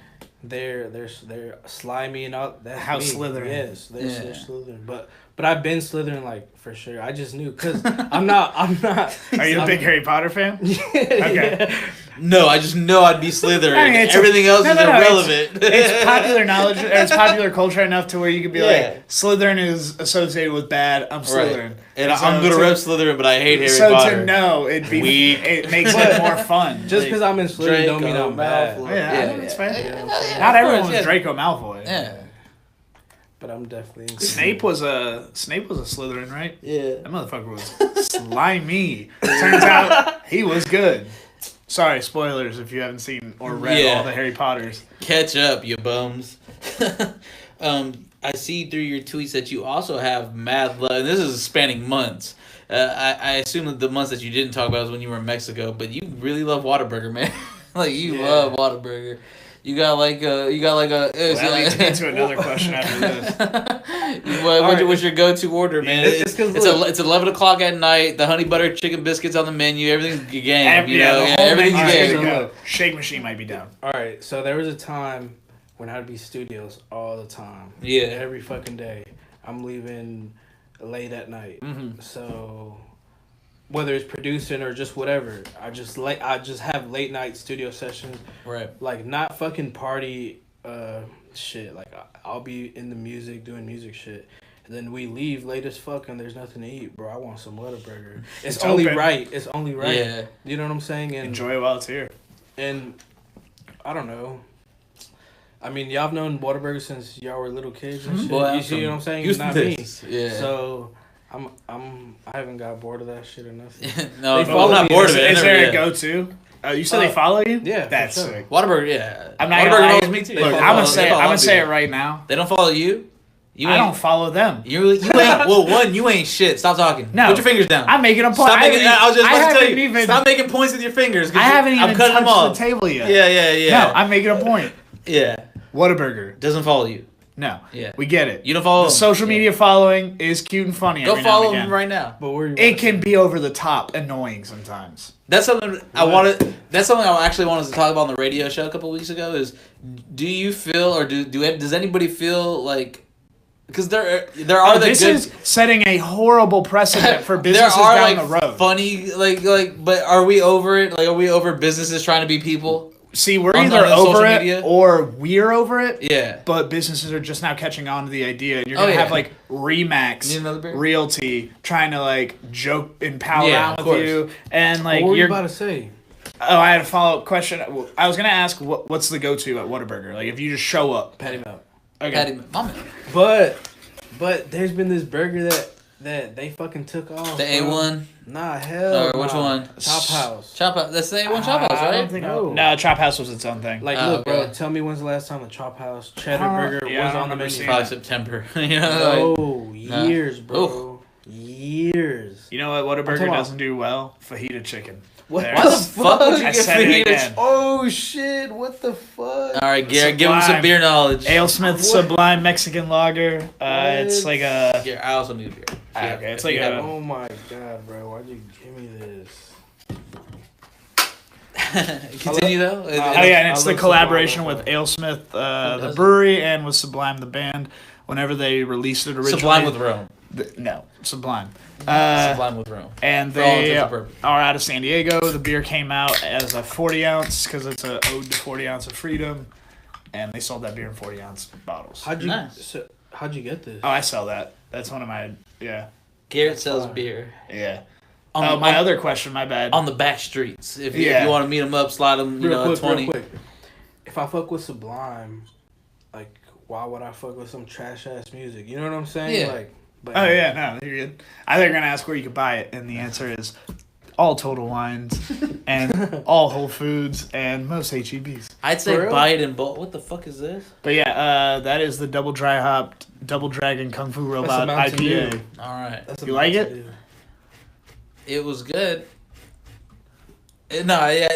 They're slimy and all. That's House me. Slytherin. Yes, they're Yeah. Slytherin. But I've been Slytherin like for sure. I just knew because I'm not. Are you a big Harry Potter fan? Okay. No, I just know I'd be Slytherin. I mean, it's Everything else no, is no, no, irrelevant. It's popular knowledge, or it's popular culture enough to where you could be Yeah. like, Slytherin is associated with bad. I'm Slytherin, Right. And so I'm gonna to- rep Slytherin, but I hate Harry so Potter. to know it Weak. makes it more fun. Just because I'm in Slytherin don't mean I'm bad. yeah, I think it's fair. You know what I'm saying? Not of everyone course, was yeah. Draco Malfoy. Yeah. But I'm definitely in Snape was a Slytherin, right? Yeah. That motherfucker was slimy. Turns out he was good. Sorry, spoilers if you haven't seen or read Yeah. all the Harry Potters. Catch up, you bums. I see through your tweets that you also have mad love, and this is spanning months. I assume that the months that you didn't talk about is when you were in Mexico, but you really love Whataburger, man. Like you Yeah. love Whataburger. You got like a. Well, that leads me to another question after this. What's your go-to order, man? Yeah, it's 'cause look- It's 11 o'clock at night. The honey butter chicken biscuits on the menu. Everything's a game. You know, the whole everything's menu's a good game. to go. Look. Shake machine might be down. All right, so there was a time when I'd be studios all the time. Yeah. Every fucking day. I'm leaving late at night. Mhm. So whether it's producing or just whatever, I just have late night studio sessions. Right. Like not fucking party shit. Like I'll be in the music doing music shit. And then we leave late as fuck and there's nothing to eat, bro. I want some Whataburger. It's only open. right. It's only right. Yeah. You know what I'm saying? And Enjoy it while it's here. and I don't know. I mean, y'all have known Whataburger since y'all were little kids and shit. Boy, you I'm see from what I'm saying? Houston, Not me. Texas. Yeah. So I haven't got bored of that shit or nothing. No, They I'm follow not me. bored Is, of it. is I there never- a go-to? You said they follow you? Yeah, for That's sure. sick. Whataburger, yeah. I'm not Whataburger gonna follows lie. me too. Look, They I'm follow- gonna say they I'm follow gonna me. say it right now. They don't follow you. You I ain't- don't follow them. You ain't. Well, one, you ain't shit. Stop talking. No. Put your fingers down. I'm making a point. Stop making. I was just about to tell haven't you. even- Stop making points with your fingers. 'cause I haven't I'm even cutting them touched off. the table yet. Yeah. No, I'm making a point. Yeah. Whataburger. Doesn't follow you. No. Yeah. We get it. You don't follow The them. social Yeah. media following is cute and funny. Go every now follow and them again. right now. But where you It can be over the top, annoying sometimes. That's something I wanted. That's something I actually wanted to talk about on the radio show a couple weeks ago. Is do you feel or does anybody feel like? Because there are the This good. is setting a horrible precedent for businesses there are down like the road. funny but are we over it? Like, are we over businesses trying to be people? See, we're on either social over it media? or we're over it. Yeah. But businesses are just now catching on to the idea, and you're Oh, gonna yeah. have like Remax, Need another beer? Realty trying to like joke and pal Yeah, around of with course. you, and like what were you you're. about to say? Oh, I had a follow up question. I was gonna ask what's the go to at Whataburger? Like if you just show up. Patty melt. Okay. Patty, mama. But there's been this burger that they fucking took off. The bro. A1. Nah, hell. Or which nah. one? Chop House. Chop House. That's the A1 Chop House, I don't right? think No. no, Chop House was its own thing. Like, Oh, look, bro. okay. Tell me when's the last time the Chop House cheddar I don't- burger yeah, I was don't on the remember menu? seeing Probably that. September. You know, like, Oh, years, bro. Years. You know what Whataburger talking about- doesn't do well? Fajita chicken. What There. why the fuck would you I get said it fajitas? again. Oh shit! What the fuck? All right, Garrett, give him some Sublime. beer knowledge. AleSmith What? Sublime Mexican Lager. It's like a. Yeah, I also need beer. Ah, okay, it's if you like have a- Oh my god, bro! Why'd you give me this? Continue though. Oh yeah, and it's I the love collaboration Sublime. with AleSmith, the does it? brewery, and with Sublime the band. Whenever they released it originally, Sublime with Rome. No, Sublime. Sublime with Rome. And For all they intents and purposes. are out of San Diego. The beer came out as a 40 ounce because it's an ode to 40 ounce of freedom, and they sold that beer in 40 ounce bottles. How'd you Nice. how'd you get this? Oh, I sell that. That's one of my Garrett sells fire. beer. yeah. On, My on, other question, my bad. on the back streets. If Yeah. you want to meet them up, slide them, you know, at 20. Real quick. If I fuck with Sublime, like, why would I fuck with some trash ass music? You know what I'm saying? Yeah. Like, but Oh yeah, no, you're good. I thought you were gonna ask where you could buy it, and the answer is all Total Wines and all Whole Foods and most HEBs. I'd For say real? buy it in bulk. What the fuck is this? But yeah, that is the double dry hopped Double Dragon Kung Fu Robot a Mountain IPA. Dew. All right. That's You like Mountain it? Dew. It was good. No, yeah,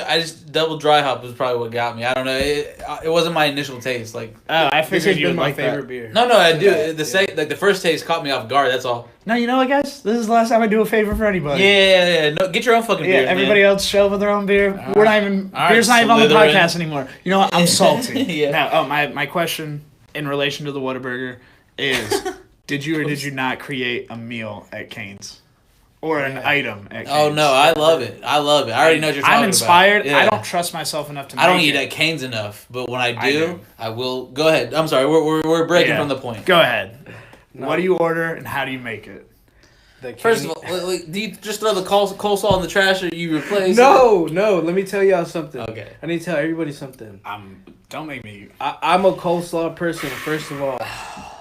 I just double dry hop was probably what got me. I don't know. It wasn't my initial taste. Like, Oh, I This figured has you been would my like favorite that. beer. no, I do. Yeah, Like the first taste caught me off guard. That's all. No, you know what, guys? This is the last time I do a favor for anybody. Yeah. No, get your own fucking Yeah, beer. everybody else show up with their own beer. We're not even. All right, Beer's not even on the Slytherin. podcast anymore. You know what? I'm salty. Yeah. Now, my question in relation to the Whataburger is: did you or did you not create a meal at Cane's, or an Yeah. item at Cane's? Oh no, I love it. I already know what you're talking about. I'm inspired. Yeah. I don't trust myself enough to. I don't make eat it. at Cane's enough, but when I I do, do. I will. Go ahead. I'm sorry. We're breaking Yeah. from the point. Go ahead. No. What do you order and how do you make it? The First of candy- all, do you just throw the coleslaw in the trash or you replace it? no. Let me tell y'all something. Okay. I need to tell everybody something. Don't make me. I'm a coleslaw person, first of all.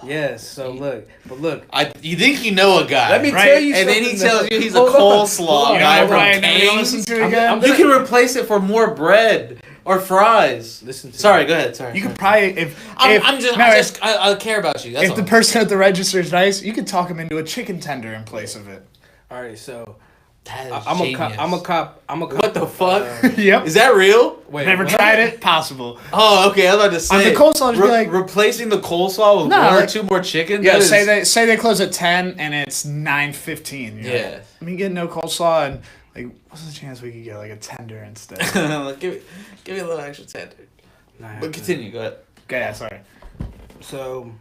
Yes. So look. You think you know a guy. Let me Right? tell you And something. then he tells you he's a Hold on, coleslaw hold on. You know guy what, from Brian? Never gonna Cane's. listen to it I'm again. gonna- You can replace it for more bread or fries. Listen to Sorry, me. go ahead. Sorry. You could probably I care about you. That's If all. the person at the register is nice, you could talk him into a chicken tender in place of it. All right. So That is I'm a genius. cop. I'm a cop. What the fuck? Yep. Is that real? Wait. Never what? tried it? Possible. Oh, okay. I was about to say. On the coleslaw, just be like- replacing the coleslaw with No, one or like- two more chicken. Yeah, That is- say they close at 10 and it's 9:15. Yeah. Let me get no coleslaw and like, what's the chance we could get like a tender instead? give me a little extra tender. Nah, But continue. Go ahead. Okay, yeah, sorry. So,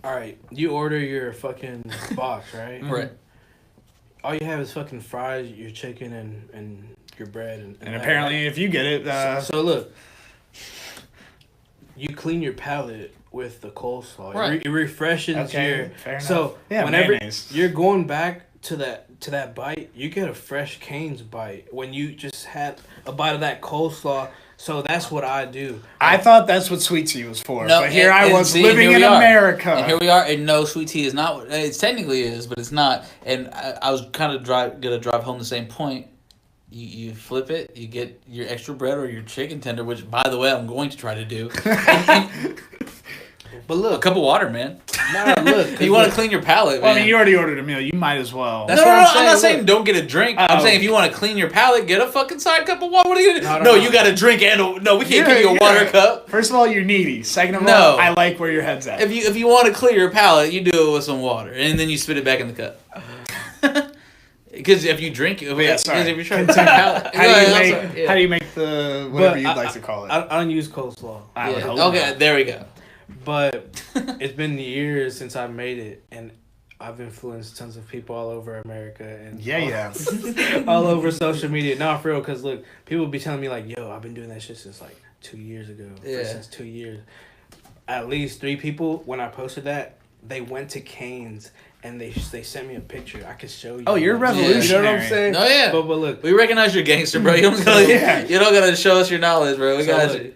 all right, you order your fucking box, right? Right. All you have is fucking fries, your chicken, and your bread, and And that, apparently, if you get it, so look, you clean your palate with the coleslaw. Right. It refreshes Okay, your. fair enough. So Yeah, whenever mayonnaise. you're going back to that bite, you get a fresh Cane's bite when you just had a bite of that coleslaw. So that's what I do. I thought that's what sweet tea was for, No, but here and- I and was see, living here in we are. America. And here we are, and no, sweet tea is not. What it technically is, but it's not. And I was kind of gonna drive home the same point. You flip it, you get your extra bread or your chicken tender, which, by the way, I'm going to try to do. But A look, cup of water, man. nah, look. You want to clean your palate, Well, man. I mean, you already ordered a meal. You might as well. That's no, what I'm I'm not saying, saying don't get a drink. I'm Oh. saying if you want to clean your palate, get a fucking side cup of water. What are you gonna do? No, No, you got to drink and we can't Yeah, give you a water yeah. cup. First of all, you're needy. Second of No. all, I like where your head's at. If you want to clear your palate, you do it with some water, and then you spit it back in the cup. Because if you drink it, Yeah, sorry. if you're trying to clean your palate, How do you make the whatever But you'd like to call it? I don't use coleslaw. I would Yeah. hope Okay, not. there we go. But it's been years since I made it, and I've influenced tons of people all over America and Yeah. all over social media. Not for real, because look, people be telling me like, "Yo, I've been doing that shit since like 2 years ago." Yeah. Since 2 years, at least 3 people when I posted that they went to Cane's and they sent me a picture. I could show you. Oh, you're You know what I'm revolutionary. saying? No, yeah. But look, We recognize you're gangster, bro. You don't gotta, Yeah. you don't gotta show us your knowledge, bro. We so got look, you.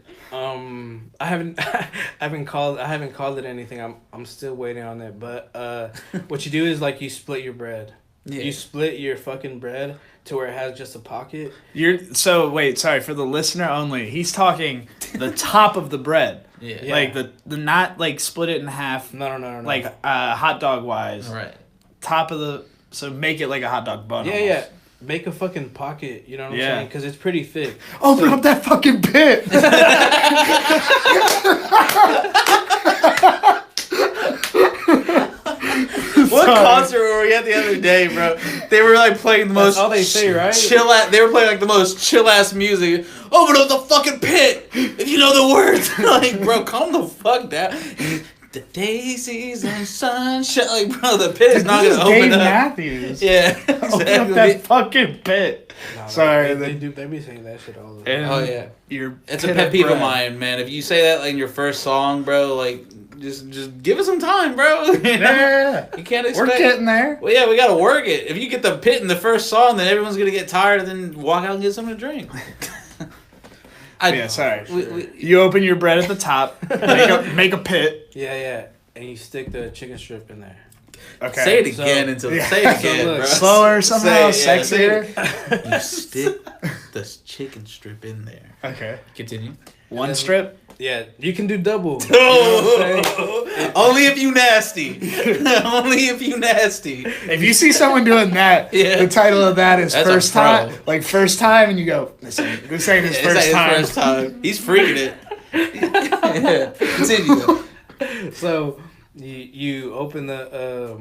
I haven't called it anything. I'm still waiting on it. But what you do is like you split your bread. Yeah. You split your fucking bread to where it has just a pocket. Wait, sorry, for the listener only. He's talking the top of the bread. Yeah. Yeah. Like the not like split it in half No. like hot dog wise. All right. Top of the so make it like a hot dog bun. Yeah, almost. yeah. Make a fucking pocket. You know what I'm Yeah. saying? Because it's pretty thick. Open up that fucking pit. What concert were we at the other day, bro? They were like playing the most. That's all they say, right? They were playing like the most chill ass music. Open up the fucking pit if you know the words. Like, bro, calm the fuck down. The daisies and sunshine. Like, bro, the pit is not gonna open Dave up. Matthews. Yeah, Open up exactly. that fucking pit. Nah, Sorry, they be saying that shit all the time. And Oh yeah, it's a pit pet of peeve of bread. mine, man. If you say that like in your first song, bro, like just give it some time, bro. You know? Yeah, You can't expect. we're getting there. Well, yeah, we gotta work it. If you get the pit in the first song, then everyone's gonna get tired and then walk out and get something to drink. Yeah, sorry. We, You open your bread at the top, make a pit. Yeah, and you stick the chicken strip in there. Okay. say it So- again until Yeah. say it again, So look, bro. Slower somehow, Say sexier. it. You stick the chicken strip in there. Okay. Continue. One strip. Yeah, you can do double. You know what I'm saying? Only if you nasty. Only if you nasty. If you see someone doing that, Yeah. the title of that is That's a first pro. time. Like first time, and you go, this ain't his It's first like time. his first time. He's freaking it. Yeah. Continue. So you open the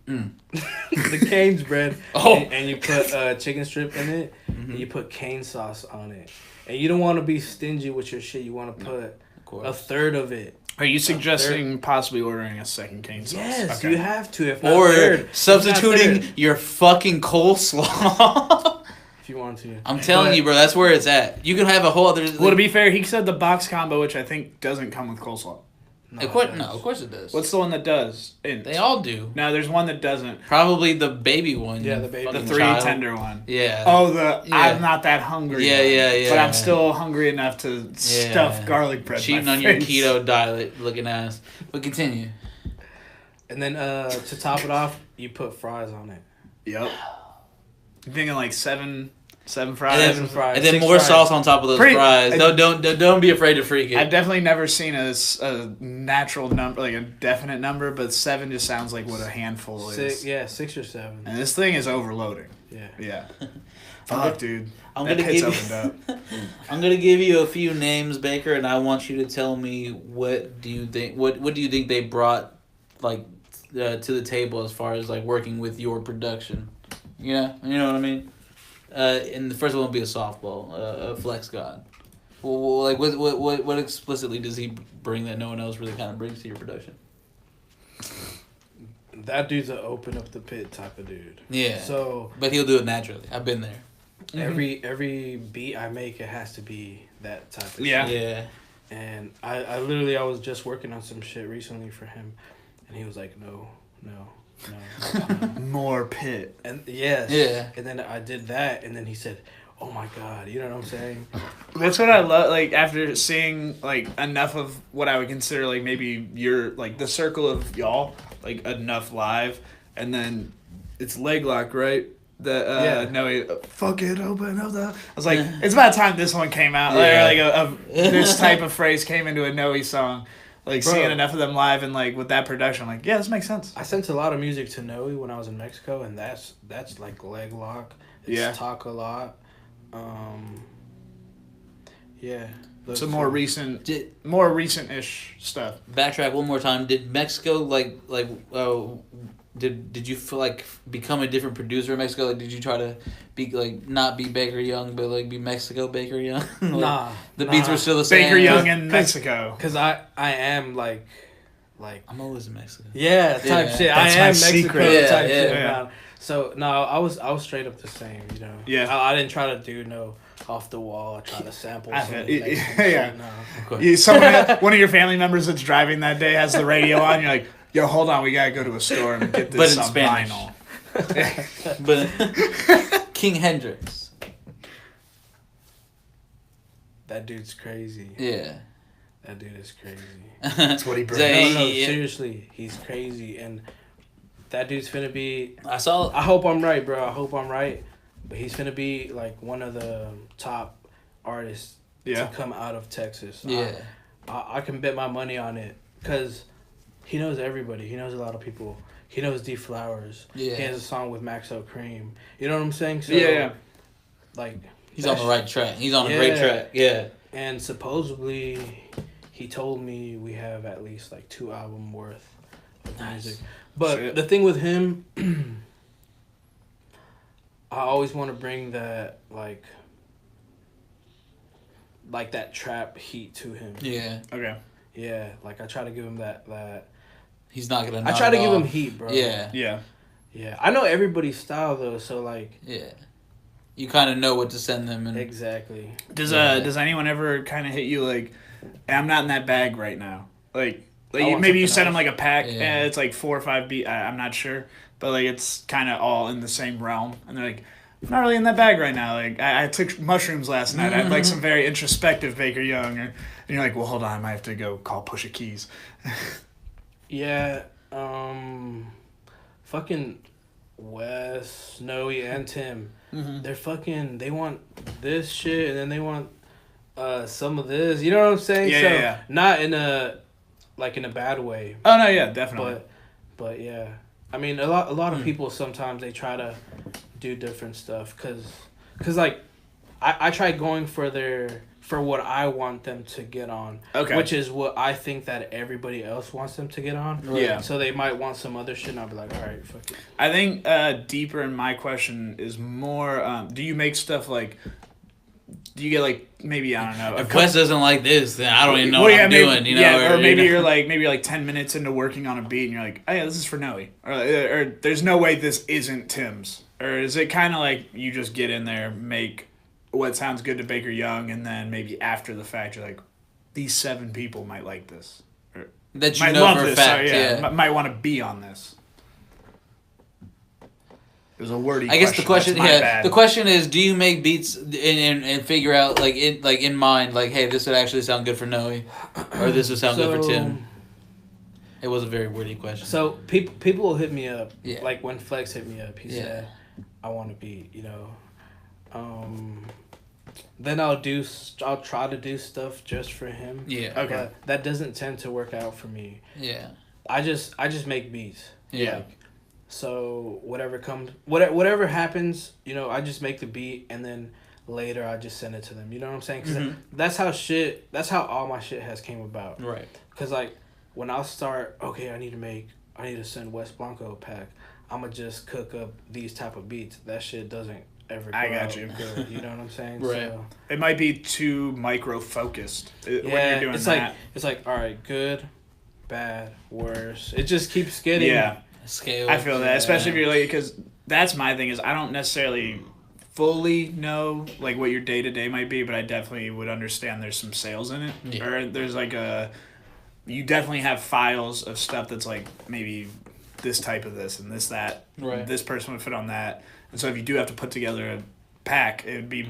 the Cane's bread Oh. and you put chicken strip in it and you put cane sauce on it. And you don't want to be stingy with your shit. You want to put a third of it. Are you suggesting possibly ordering a second cane sauce? Yes, Okay. you have to. If not Or third, if not substituting third, your fucking coleslaw. if you want to. I'm telling But- you, bro, that's where it's at. You can have a whole other. Well, to be fair, he said the box combo, which I think doesn't come with coleslaw. of course it does. What's the one that does? They all do. No, there's one that doesn't. Probably the baby one. Yeah, you the baby. The fucking 3 child. tender one. Yeah. Oh, Yeah. I'm not that hungry. Yeah, one. yeah. But I'm still hungry enough to stuff garlic bread. in Cheating my on your face. keto diet looking ass. But continue. And then to top it off, you put fries on it. Yep. I'm thinking like seven fries. And Seven fries. And then 6 more fries. sauce on top of those Pretty- fries. Don't be afraid to freak it. I've definitely never seen a natural number, like a definite number, but 7 just sounds like what a handful is. 6 or 7. And this thing is overloading. Yeah. Yeah. Fuck, dude. I'm That gonna pit's give opened up. I'm gonna give you a few names, Baker, and I want you to tell me what do you think they brought like to the table as far as like working with your production. Yeah, you know what I mean. And the first one will be a softball, a flex god. Well, like what explicitly does he bring that no one else really kind of brings to your production? That dude's an open up the pit type of dude. Yeah. So But he'll do it naturally. I've been there. every beat I make, it has to be that type of Yeah. shit. Yeah. And I literally I was just working on some shit recently for him, and he was like, no. More pit. And yes. Yeah. And then I did that, and then he said, "Oh my God," you know what I'm saying? That's what I love. Like after seeing like enough of what I would consider like maybe your like the circle of y'all like enough live, and then it's leg lock, right? That Noie, fuck it, open up the. I was like, it's about time this one came out. Yeah. Like this type of phrase came into a Noie song. Like Bro. seeing enough of them live and like with that production, I'm like, yeah, this makes sense. I sent a lot of music to Noie when I was in Mexico, and that's like leg lock. It's Yeah. talk a lot. Yeah. Those Some more two. recent-ish stuff. Backtrack one more time. Did Mexico did you feel like become a different producer in Mexico? Like, did you try to be like not be Baker Young, but like be Mexico Baker Young? Like, Nah. the beats were still the same. Baker Young in Mexico. Because I am like. I'm always in Mexico. Yeah, type Yeah. shit. That's I my am Mexico secret. type Yeah, shit. yeah. man. So no, I was straight up the same. You know. Yeah. I didn't try to do no off the wall. I try to sample. I some feel- Mexican yeah. shit, no. One of your family members that's driving that day has the radio on. You're like, yo, hold on, we gotta go to a store and get But this in on Spanish. vinyl. But King Hendrix. That dude's crazy. Yeah. That dude is crazy. That's what he brings. No, Yeah. seriously, he's crazy, and that dude's finna be. I saw. I hope I'm right, bro. I hope I'm right, but he's finna be like one of the top artists Yeah. to come out of Texas. Yeah. I can bet my money on it, cause he knows everybody. He knows a lot of people. He knows D Flowers. Yeah. He has a song with Maxo Cream. You know what I'm saying? So, Yeah. Like. He's on the right track. He's on a great Yeah. track. Yeah. And supposedly, he told me we have at least like 2 album worth of music. But Shit. the thing with him, I always want to bring that like that trap heat to him. Yeah. Okay. Yeah, like I try to give him that. He's not gonna. I try to give him heat, bro. Yeah. Yeah. Yeah, I know everybody's style though, so like. Yeah. You kind of know what to send them, and Exactly. Does anyone ever kind of hit you like, hey, I'm not in that bag right now? Like want maybe you something send them else. like a pack, Yeah. and it's like 4 or 5 beat. I'm not sure, but like it's kind of all in the same realm, and they're like, I'm not really in that bag right now. Like I took mushrooms last night. I had like some very introspective Baker Young, and you're like, well, hold on, I might have to go call Pusha Keys. Yeah. Fucking Wes, Noe, and Tim. They want this shit, and then they want some of this. You know what I'm saying? Yeah, so yeah. not in a bad way, Oh no, yeah, definitely. but yeah. I mean, a lot of people sometimes they try to do different stuff cause like I try going for what I want them to get on. Okay. Which is what I think that everybody else wants them to get on. Yeah. So they might want some other shit, and I'll be like, all right, fuck it. I think deeper in my question is more, do you make stuff like, do you get like, maybe, I don't know. if Wes doesn't like this, then I don't even know Well, what I'm maybe, doing. You know, yeah, or maybe you know? you're like 10 minutes into working on a beat and you're like, oh yeah, this is for Noe. Or there's no way this isn't Tim's. Or is it kind of like you just get in there, make what sounds good to Baker Young, and then maybe after the fact you're like, these 7 people might like this. Or that you might know love for a this. fact. Or, Yeah. might want to be on this. It was a wordy I guess the question, That's my bad. the question is, do you make beats and figure out in mind like, hey, this would actually sound good for Noe, or this would sound good for Tim? It was a very wordy question. So people will hit me up. Yeah. Like when Flex hit me up, he Yeah. said, "I want to be," Then I'll try to do stuff just for him. Yeah. Okay. But that doesn't tend to work out for me. Yeah. I just make beats. Yeah. Like, so whatever happens, I just make the beat, and then later I just send it to them. You know what I'm saying? 'Cause that's how all my shit has came about. Right. Cause like when I'll start, okay, I need to send Wes Blanco a pack. I'ma just cook up these type of beats. That shit doesn't ever. I go got out you. Good, you know what I'm saying? Right. So, It might be too micro focused when yeah, you're doing it's that. like all right, good, bad, worse. It just keeps getting. Yeah. Scale. I feel that, especially if you're like, because that's my thing is I don't necessarily fully know like what your day to day might be, but I definitely would understand there's some sales in it, Yeah. or there's like you definitely have files of stuff that's like maybe this type of this and this that, Right. this person would fit on that, and so if you do have to put together a pack, it would be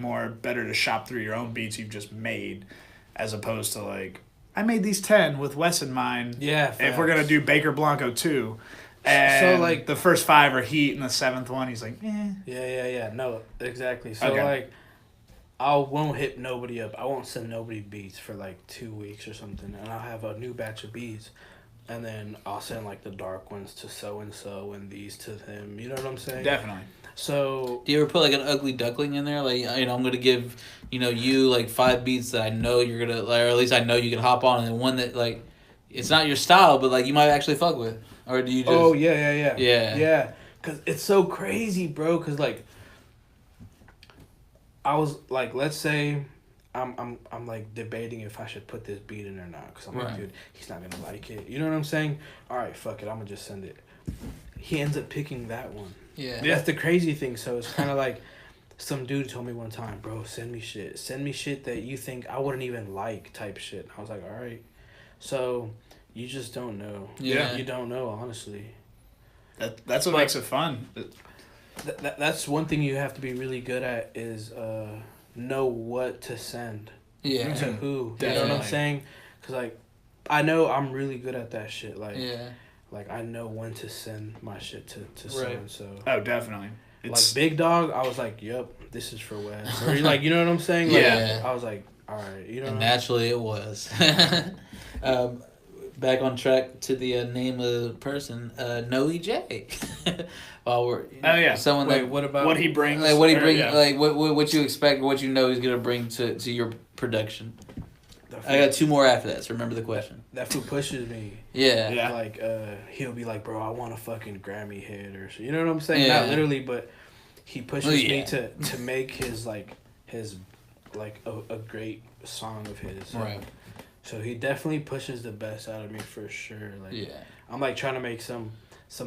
better to shop through your own beats you've just made, as opposed to like I made these 10 with Wes in mind. Yeah. If we're gonna facts. do Baker Blanco 2. And So, like- the first 5 are heat, and the 7th one he's like, eh. Yeah. No, exactly. So Okay. like, I won't hit nobody up. I won't send nobody beats for like 2 weeks or something, and I'll have a new batch of beats, and then I'll send like the dark ones to so and these to him. You know what I'm saying? Definitely. So Do you ever put like an ugly duckling in there? Like, I'm gonna give you like 5 beats that I know you're gonna like, or at least I know you can hop on, and then one that like it's not your style, but like you might actually fuck with, or do you just? Oh yeah. Yeah. Cause it's so crazy, bro. Cause like, I was like, let's say, I'm like debating if I should put this beat in or not. Cause I'm Right. like, dude, he's not gonna like it. You know what I'm saying? All right, fuck it. I'm gonna just send it. He ends up picking that one. Yeah. That's the crazy thing. So it's kind of like, some dude told me one time, bro, send me shit that you think I wouldn't even like, type shit. I was like, all right. So you just don't know. Yeah. You don't know, honestly. That's what makes it fun. That's one thing you have to be really good at is know what to send Yeah. to who. You know what Definitely. I'm saying? Because like, I know I'm really good at that shit. Like, Yeah. like I know when to send my shit to so Right. and so. Oh, definitely. Like Big Dog, I was like, "Yep, this is for Wes." Or like, you know what I'm saying? Like, Yeah. I was like, "All right," you know. And naturally, it was. Back on track to the name of the person, Noie J. While we're someone Wait, that what about what he brings. like what he or, bring yeah. like what you expect, what you know he's gonna bring to your production. I got 2 more after that, so remember the question. That fool pushes me. Yeah. Yeah. Like, he'll be like, bro, I want a fucking Grammy hit or so. You know what I'm saying? Yeah. Not literally, but he pushes Well, yeah. me to make his a great song of his. Right. So he definitely pushes the best out of me for sure. Like, Yeah. I'm like trying to make some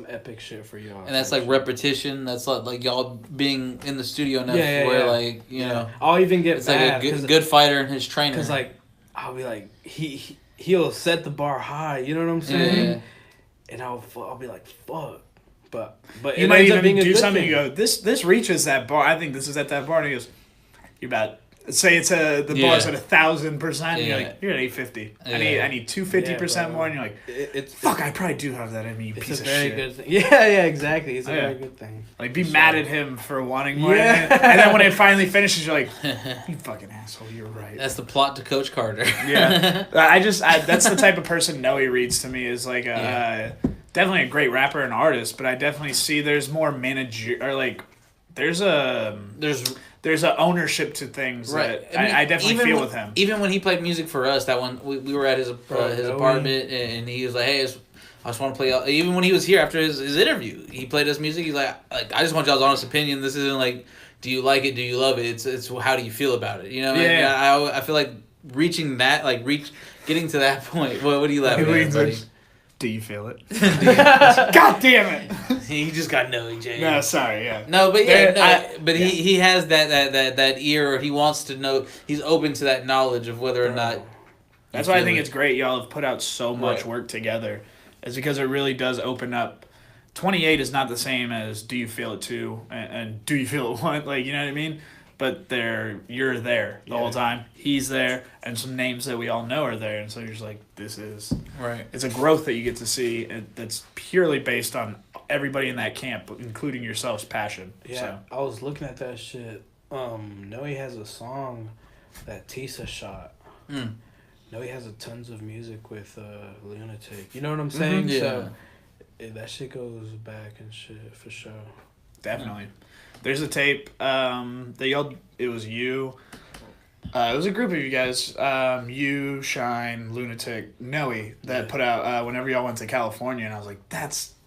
epic shit for y'all. And that's like repetition. That's like y'all being in the studio enough Yeah, where yeah. like you know. I'll even get It's mad like a good fighter and his trainer. because like I'll be like he'll set the bar high. You know what I'm saying? Yeah. And I'll be like fuck, but You it might ends up even being a do good something. thing. You go, this reaches that bar. I think this is at that bar. And he goes, you're about. Say it's the bar's at 1,000%. You're like, you're at 850. I need 250% more. And you're like, It's fuck, I probably do have that in me. You it's piece a of very shit. good thing. Yeah, exactly. It's a Yeah. very good thing. Like, be For mad sure. at him for wanting more. Yeah. And then when it finally finishes, you're like, you fucking asshole, you're right. That's the plot to Coach Carter. Yeah. That's the type of person Noie reads to me is like definitely a great rapper and artist, but I definitely see there's more manager or like there's a ownership to things that I definitely feel with him. Even when he played music for us, that one we were at his apartment and he was like, "Hey, I just want to play." Even when he was here after his interview, he played us music. He's like, "I just want y'all's honest opinion. This isn't like, do you like it? Do you love it? It's how do you feel about it? You know? Yeah. And I feel like reaching that, getting to that point. What do you laugh at, buddy? Do you feel it? God damn it! He just got Noie J. No, sorry, yeah. No, but he has that ear. Or he wants to know. He's open to that knowledge of whether or not. That's why I think it's great y'all have put out so much work together. It's because it really does open up. 28 is not the same as Do You Feel It Too and Do You Feel It One? Like, you know what I mean? But you're there the whole time. He's there, and some names that we all know are there, and so you're just like, this is right. It's a growth that you get to see that's purely based on everybody in that camp, including yourself's passion. Yeah, So. I was looking at that shit. Noie has a song that Tisa shot. Noie has tons of music with Lunatic. You know what I'm saying? Yeah. So that shit goes back and shit for sure. Definitely. There's a tape that y'all. It was you. It was a group of you guys. You, Shine, Lunatic, Noie that put out whenever y'all went to California, and I was like,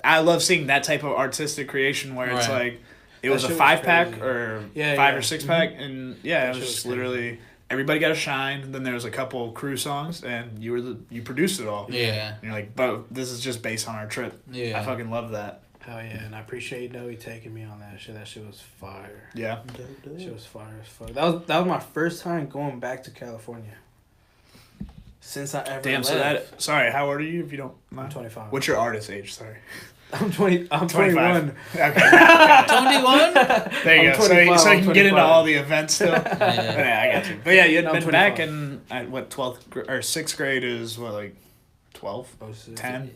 I love seeing that type of artistic creation where it's like it was a 5-pack or 5 or 6-pack, and it was just literally everybody got a shine. Then there was a couple crew songs, and you produced it all. Yeah. And you're like, but this is just based on our trip. Yeah. I fucking love that. Hell yeah, and I appreciate Noie taking me on that shit. That shit was fire. Yeah. That shit was fire as fuck. That was my first time going back to California. Since I ever left. So that. Sorry, how old are you? If you don't mind. I'm 25. What's your artist age? Sorry. I'm 21. Okay. 21? There you I'm go. 25, So you I'm can get into 25. all the events still. Yeah. I got you. But yeah, you had I'm been 25. back in at what 12th or 6th grade is what like 12, Oh, shit. 10.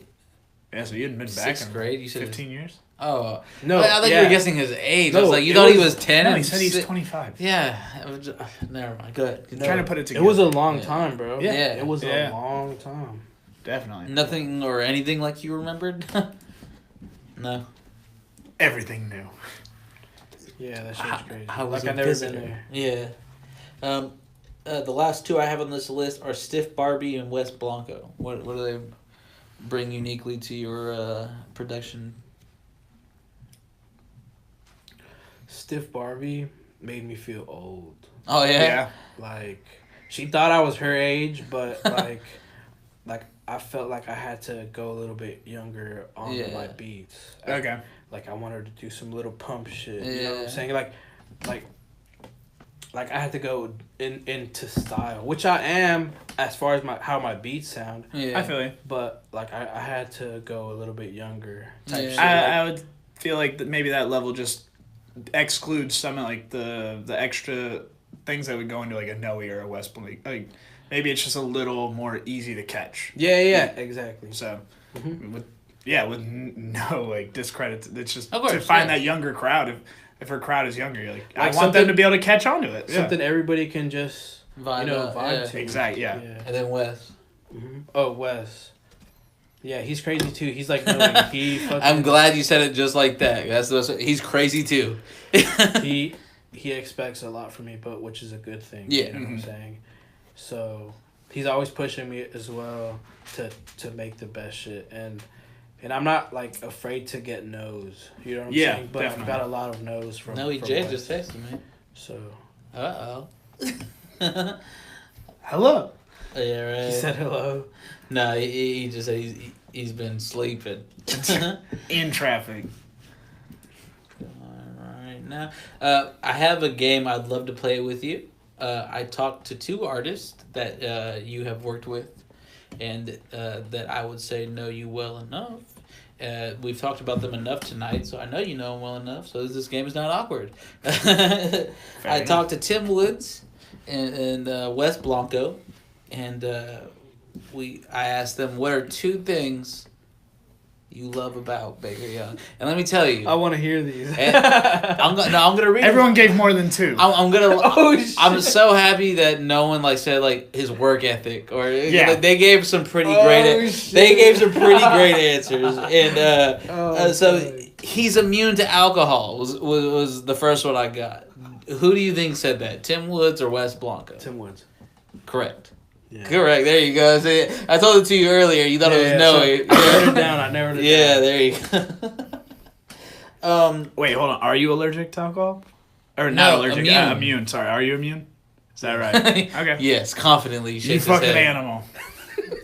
Yeah, so you hadn't been back 6th in grade. You said 15 years. Oh No, I thought you yeah. were guessing his age. I No, was like, you it thought he was- was 10. No, he and said he's si- 25. Yeah. Never mind. Good. I'm trying to put it It together. was a long Yeah. time, bro. Yeah. It was Yeah. a long time. Definitely. Nothing or anything like you remembered. No. Everything new. Yeah, that shit was crazy. How was Like, a I've never visitor? been there. Yeah. The last 2 I have on this list are Stiff Barbie and West Blanco. What do they bring uniquely to your production? Stiff Barbie made me feel old. Oh yeah. Yeah. Like, she thought I was her age, but like I felt like I had to go a little bit younger on my beats. Okay. Like I want her to do some little pump shit. You know what Yeah. I'm saying? Like I had to go into style, which I am as far as how my beats sound. Yeah. I feel you. But like I had to go a little bit younger type Yeah. shit. I would feel like that maybe that level just excludes some of like the extra things that would go into like a Noe or a West Blake. Like maybe it's just a little more easy to catch. Yeah, exactly. So Mhm. with no like discredit, it's just Of course, to find yeah. that younger crowd. If her crowd is younger, you're like I Like want them something- to be able to catch on to it. Something everybody can just Vibe out, vibe yeah. to. Exactly. Yeah. And then West. Mhm. Oh, Wes. Yeah, he's crazy too. He's like Noe. He fucking. I'm glad you said it just like that. He's crazy too. He expects a lot from me, but which is a good thing. Yeah. You know what I'm saying? So he's always pushing me as well to make the best shit, and I'm not like afraid to get no's. You know what I'm saying? But definitely. I've got a lot of no's from. Noie from J Wes. just texted me. So. Hello. Yeah, right. He said hello. No, he just said he's been sleeping. In traffic. Alright, now I have a game I'd love to play with you. I talked to 2 artists that you have worked with, and that I would say know you well enough. We've talked about them enough tonight, so I know you know them well enough. So this game is not awkward. I talked to Tim Woods and Wes Blanco, and I asked them, what are 2 things you love about Baker Young? And let me tell you, I want to hear these. I'm gonna read. Everyone gave more than 2. I'm gonna. Oh, shit. I'm so happy that no one like said like his work ethic or like, they gave some pretty Oh, great. shit. They gave some pretty great answers, and so God. he's immune to alcohol was the first one I got. Who do you think said that? Tim Woods or Wes Blanco? Tim Woods. Correct. Yeah. Correct. There you go. See, I told it to you earlier. You thought it was Noie. So I wrote it down. I narrowed it Yeah, down. there you go. Wait, hold on. Are you allergic to alcohol? Or No, not allergic? immune. Immune. Sorry. Are you immune? Is that right? Okay. Yes, confidently. You Shakes his fucking head. animal.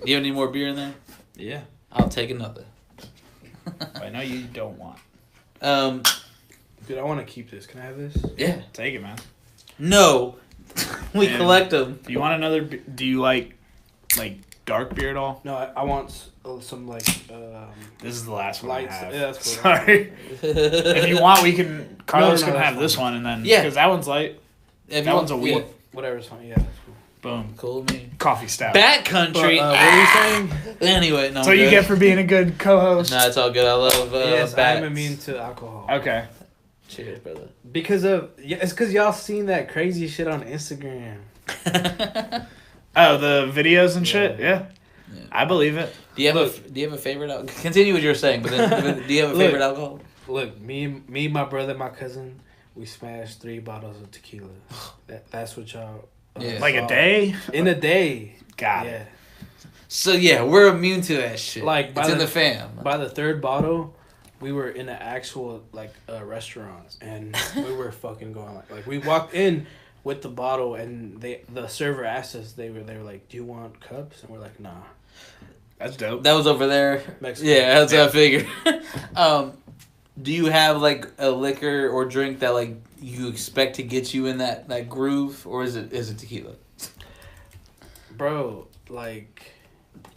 You have any more beer in there? Yeah. I'll take another. I know you don't want. Dude, I want to keep this. Can I have this? Yeah. Take it, man. No. We And collect them. Do you want another? Do you like dark beer at all? No, I want some like. This is the last one Lights. I have. Yeah, that's cool. Sorry. If you want, we can. Carlos no, can that's have fine. this one, and then Yeah. because that one's light. If That you one's a want- wheat. Whatever's fine. Yeah, that's cool. Boom. Cool with me. Coffee stout. Bat country. But, what were you saying? Anyway, no. So I'm you good. get for being a good co-host. No, it's all good. I love Yes, bats. I'm immune to alcohol. Okay. Cheers, brother. Because of it's because y'all seen that crazy shit on Instagram. Oh, the videos and shit. Yeah. Yeah. I believe it. Do you have a favorite? Continue what you were saying, but then do you have a favorite alcohol? Look, me, my brother, my cousin, we smashed 3 bottles of tequila. That's what y'all. Yeah. Like saw. a day. In a day. Got Yeah. it. So yeah, we're immune to that shit. Like, by it's in the- the fam. By the 3rd bottle, we were in an actual restaurant, and we were fucking going like we walked in with the bottle, and the server asked us, they were like, "Do you want cups?" And we're like, "Nah." That's dope. That was over there. Mexico. Yeah, that's what I figured. Do you have like a liquor or drink that like you expect to get you in that groove, or is it tequila? Bro, like,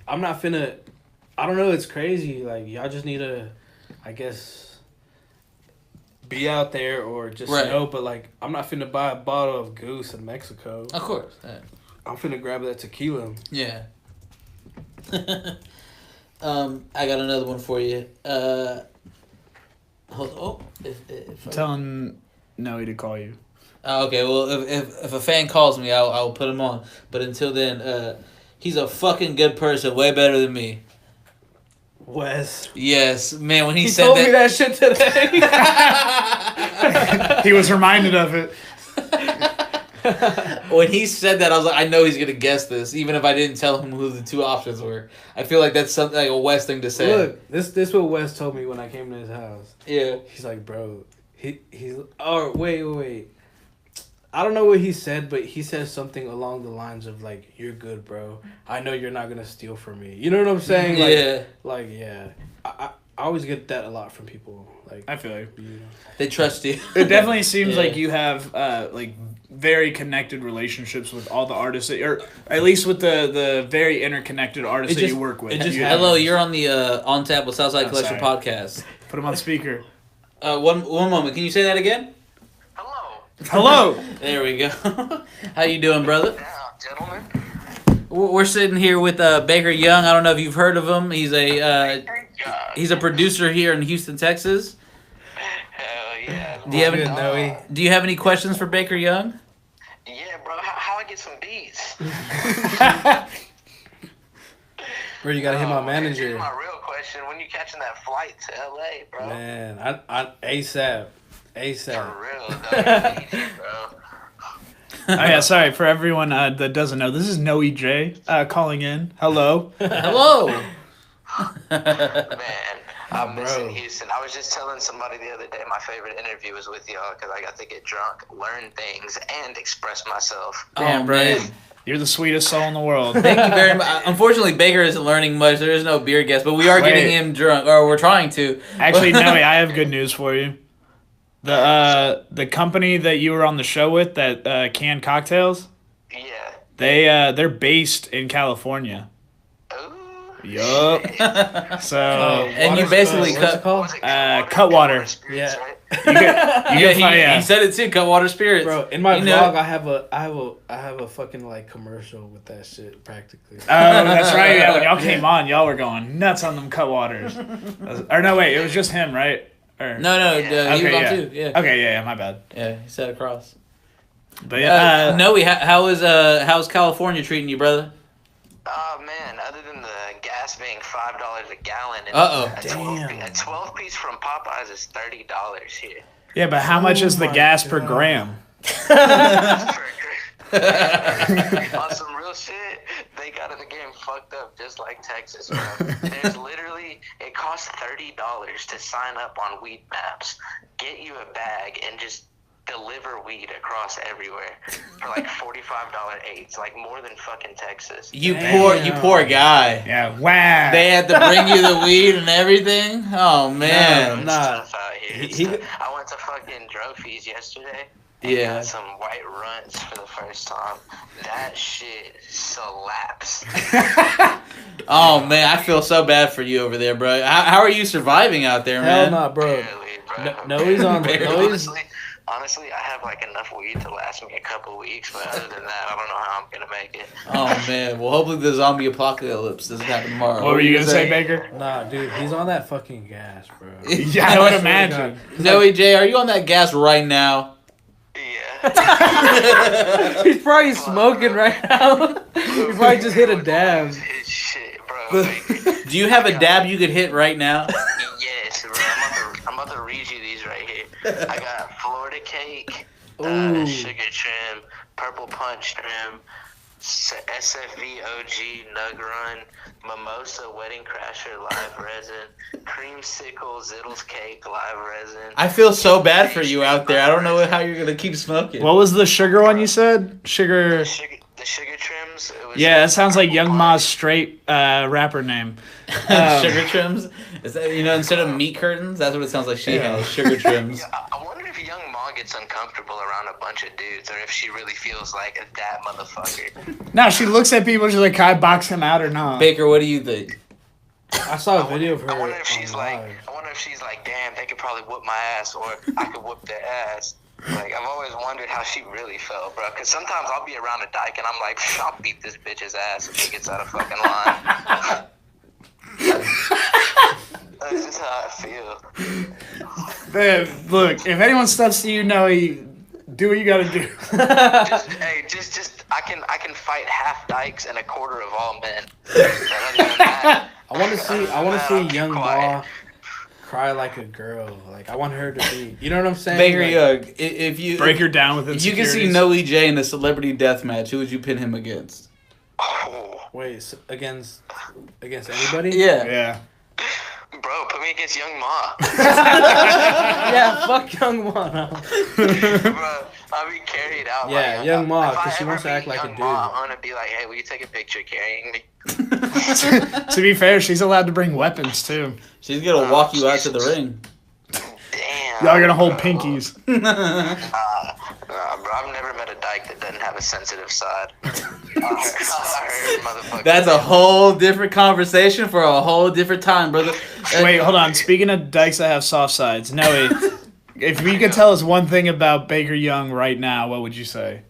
I'm not finna. I don't know. It's crazy. Like, y'all just need to, I guess, be out there or just Right. know. But like, I'm not finna buy a bottle of Goose in Mexico. Of course. Yeah. I'm finna grab that tequila. Yeah. I got another one for you. If I'm telling Noe to call you. okay, well, if a fan calls me, I'll put him on. But until then, he's a fucking good person, way better than me. Wes. Yes, man. When he He said told me that, that shit today. He was reminded of it. when he said that, I was like, I know he's gonna guess this, even if I didn't tell him who the 2 options were. I feel like that's something like a West thing to say. Look, this what Wes told me when I came to his house. Yeah. He's like, bro, he's. Oh wait. I don't know what he said, but he said something along the lines of like, "You're good, bro. I know you're not gonna steal from me." You know what I'm saying? Yeah. Like yeah. I always get that a lot from people. Like I feel like you know. They trust you. it definitely seems Yeah. like you have like very connected relationships with all the artists that, or at least with the very interconnected artists It that just- you work with. it just You- Hello, you're on the On Tap with Southside Oh, Collection sorry. podcast. Put him on speaker. One moment. Can you say that again? Hello. Hello. There we go. How you doing, brother? Yeah, gentlemen. We're sitting here with Baker Young. I don't know if you've heard of him. He's a he's a producer here in Houston, Texas. Hell yeah. Do you have Good, any, Noe. Do you have any questions for Baker Young? Yeah, bro. How I get some beats? Bro, you gotta hit my Here's manager. my real question: when you catching that flight to LA, bro? Man, I ASAP. For ASAP. real, though. Bro. Oh yeah, sorry for everyone that doesn't know. This is Noie J calling in. Hello. Hello. Man, I'm bro. missing Houston. I was just telling somebody the other day my favorite interview was with y'all because I got to get drunk, learn things, and express myself. Damn, Oh, bro. man. You're the sweetest soul in the world. Thank you very much. Unfortunately, Baker isn't learning much. There is no beer guest, but we are Wait. getting him drunk, or we're trying to. Actually, Noe, I have good news for you. The company that you were on the show with that canned cocktails, Yeah. they're based in California. Ooh. Yup. So And you basically what's cut. it called? Was it Cutwater. Yeah. Right? He said it too. Cutwater Spirits. Bro, in my You vlog, know- I have a fucking like commercial with that shit practically. Oh, that's right. Yeah, when y'all came on, y'all were going nuts on them Cutwaters. Or no, wait, it was just him, right? Or, No, Yeah. he was on yeah. too. Yeah. Okay, yeah, my bad. Yeah, he sat across. But yeah, Noe, how's California treating you, brother? Oh man, other than the gas being $5 a gallon, and Uh-oh. a 12 piece from Popeyes is $30 here. yeah, but how much is the my gas per God. gram? On some real shit, they got the game fucked up just like Texas, bro. There's literally, it costs $30 to sign up on Weed Maps, get you a bag, and just deliver weed across everywhere for like $45 eights, like more than fucking Texas. You Damn. poor guy. Yeah, wow. They had to bring you the weed and everything. Oh man. Nah. It's tough out here. It's He- tough. I went to fucking Trophies yesterday. And Yeah. got some white runts for the first time. That shit slaps. Oh man, I feel so bad for you over there, bro. How are you surviving out there, Hell man? nah, bro. Barely, bro. No, he's on. Barely. No, he's. Honestly, I have like enough weed to last me a couple weeks, but other than that, I don't know how I'm gonna make it. Oh man. Well, hopefully the zombie apocalypse doesn't happen tomorrow. What were you gonna say, Baker? Nah, dude, he's on that fucking gas, bro. Yeah, I would imagine. Noe J, are you on that gas right now? Yeah. He's probably smoking right now. He probably just hit a dab. It's shit, bro. Like, Do you have a dab you could hit right now? yes, bro. I'm about to read you these right here. I got Florida cake, Ooh. sugar trim, purple punch trim, SFV OG Nug Run, Mimosa Wedding Crasher live resin, Creamsicle Zittles Cake live resin. I feel so bad for you out there. I don't know how you're gonna keep smoking. What was the sugar one you said? Sugar. The sugar trims. It was Yeah, that sounds like Young Ma's straight rapper name. Sugar trims? Is that, instead of meat curtains, that's what it sounds like she has. Sugar trims. Yeah, I wonder if Young Ma gets uncomfortable around a bunch of dudes, or if she really feels like that motherfucker. No, she looks at people. She's like, "Can I box him out or not?" Baker, what do you think? I saw a video of her. I wonder if she's on like, live. damn, they could probably whoop my ass, or I could whoop their ass. Like, I've always wondered how she really felt, bro. Because sometimes I'll be around a dyke and I'm like, I'll beat this bitch's ass if he gets out of fucking line. That's just how I feel. Man, look, if anyone steps to you, do what you gotta do. Just I can fight half dykes and a quarter of all men. But other than that, I want to see. I want to I'll see keep Young quiet. Ma cry like a girl. Like I want her to be. You know what I'm saying? Baker, Like, if you Break her down with if you can see insecurities. Noe J in a celebrity death match, who would you pin him against? Oh, wait, against anybody? Yeah. bro, put me against Young Ma. Yeah, fuck Young Ma. No. Bro, I'll be carried out. Yeah, by Young Ma, if I 'cause she ever wants to meet act like a Young dude. Ma, I'm gonna be like, hey, will you take a picture carrying me? To be fair, she's allowed to bring weapons too. She's gonna walk you out to the ring. Damn. Y'all are gonna hold bro. pinkies. Bro, I've never met a dyke that doesn't have a sensitive side. I heard motherfuckers. That's a whole different conversation for a whole different time, brother. Wait, hold on. Speaking of dykes that have soft sides, Noe, if you could tell us one thing about Baker Young right now, what would you say?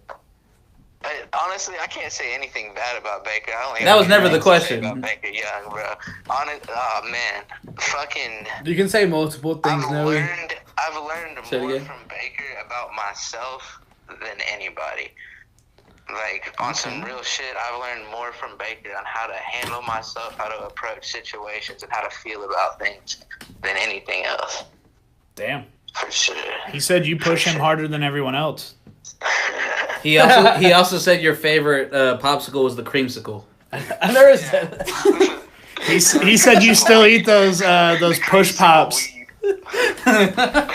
Honestly, I can't say anything bad about Baker. I only That have was never good the things to say question. About Baker Young, bro. Oh man, fucking. You can say multiple things, I've Noe. learned Say it more again. from Baker about myself than anybody. Like, on some real shit, I've learned more from Baker on how to handle myself, how to approach situations, and how to feel about things than anything else. Damn. For sure. He said you push him harder than everyone else. He also said your favorite popsicle was the creamsicle. I never said that. He said you still eat those push pops. Chill out.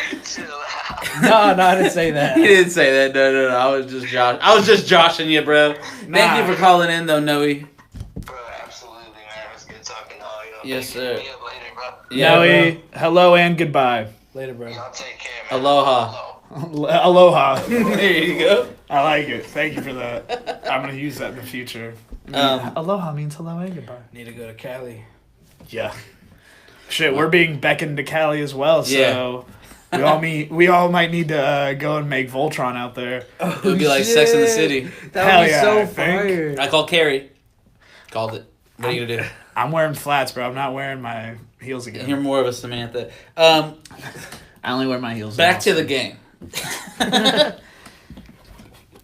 No, I didn't say that. He didn't say that. No. I was just joshing you, bro. Thank you for calling in, though, Noe. Bro, absolutely, man. It was good talking to all y'all. Yes, Thank you. sir. Hit me up later, bro. Yeah, Noe, hello and goodbye. Later, bro. Y'all take care, man. Aloha. Aloha. There you go. I like it. Thank you for that. I'm gonna use that in the future. Aloha means hello and goodbye. Need to go to Cali. Yeah. Shit, we're being beckoned to Cali as well, so we all might need to go and make Voltron out there. It would be like Sex in the City. That Hell would be yeah, so I think. fire. I called Carrie. Called it. What are you gonna do? I'm wearing flats, bro. I'm not wearing my heels again. You're more of a Samantha. I only wear my heels. Back to the game.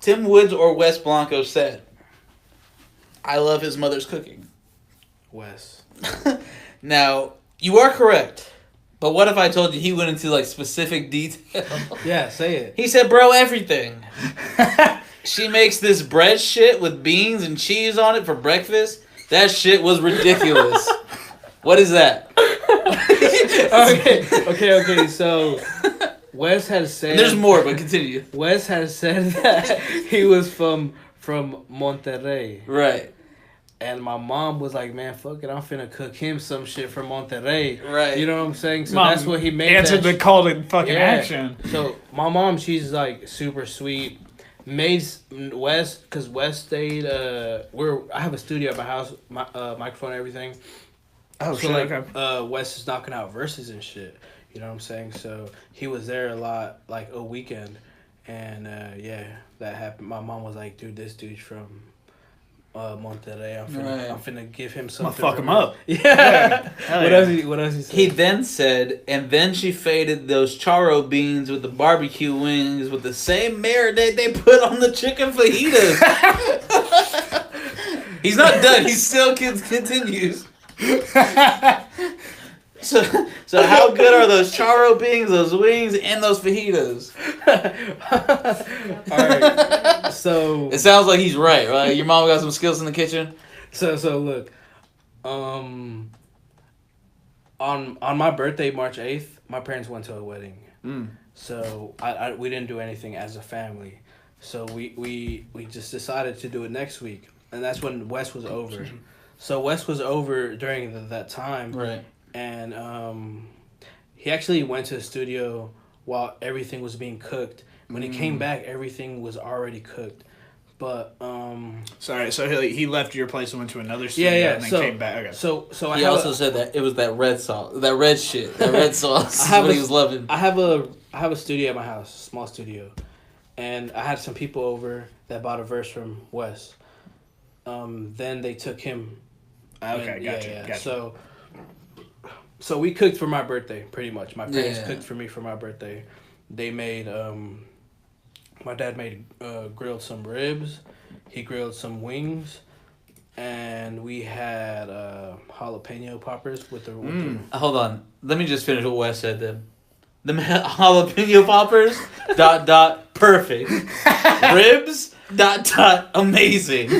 Tim Woods or Wes Blanco said, "I love his mother's cooking." Wes. Now, you are correct. But what if I told you he went into like specific detail? Yeah, say it. He said, "Bro, everything. She makes this bread shit with beans and cheese on it for breakfast. That shit was ridiculous." What is that? Okay. So, Wes has said. There's more, but continue. Wes has said that he was from Monterrey. Right. And my mom was like, "Man, fuck it, I'm finna cook him some shit from Monterrey." Right. You know what I'm saying? So Mom that's what he made. answered the call to fucking action. So my mom, she's like super sweet. Made Wes, cause Wes stayed. I have a studio at my house, microphone and everything. Oh So shit. like, Okay. Wes is knocking out verses and shit. You know what I'm saying? So he was there a lot, like a weekend, and that happened. My mom was like, "Dude, this dude's from Monterrey. I'm finna give him I'm something. gonna fuck him up. Yeah. Hell What yeah. else he said? He then said, and then she faded those charro beans with the barbecue wings with the same marinade they put on the chicken fajitas. He's not done. He still continues. So how good are those charro beans, those wings, and those fajitas? All right. So It sounds like he's right? Your mom got some skills in the kitchen? So look, on my birthday, March 8th, my parents went to a wedding. So we didn't do anything as a family. So we just decided to do it next week, and that's when Wes was over. So Wes was over during that time, Right. And he actually went to the studio while everything was being cooked. When he came back, everything was already cooked. But Sorry, so he left your place and went to another studio and then came back. Okay. So He also said that it was that red sauce, that red shit, that red sauce. I have what a- he was loving. I have a studio at my house, small studio, and I had some people over that bought a verse from Wes. Then they took him. Okay, and- gotcha. So we cooked for my birthday, pretty much. My parents Yeah. cooked for me for my birthday. They made my dad made grilled some ribs. He grilled some wings, and we had jalapeno poppers with the. Hold on. Let me just finish what Wes said then. The jalapeno poppers, ... perfect. Ribs, ... amazing.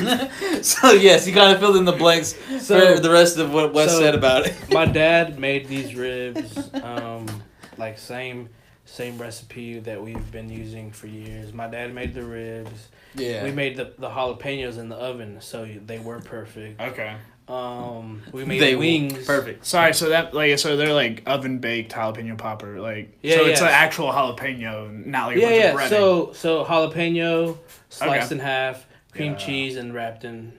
So yes, he kind of filled in the blanks for the rest of what Wes said about it. My dad made these ribs, like same recipe that we've been using for years. My dad made the ribs. Yeah. We made the jalapenos in the oven, so they were perfect. Okay. We made the wings. Perfect. Sorry, so they're like oven baked jalapeno popper, so it's yeah. an actual jalapeno, not like a Yeah. bunch of breading. So jalapeno sliced Okay. in half, cream Yeah. cheese, and wrapped in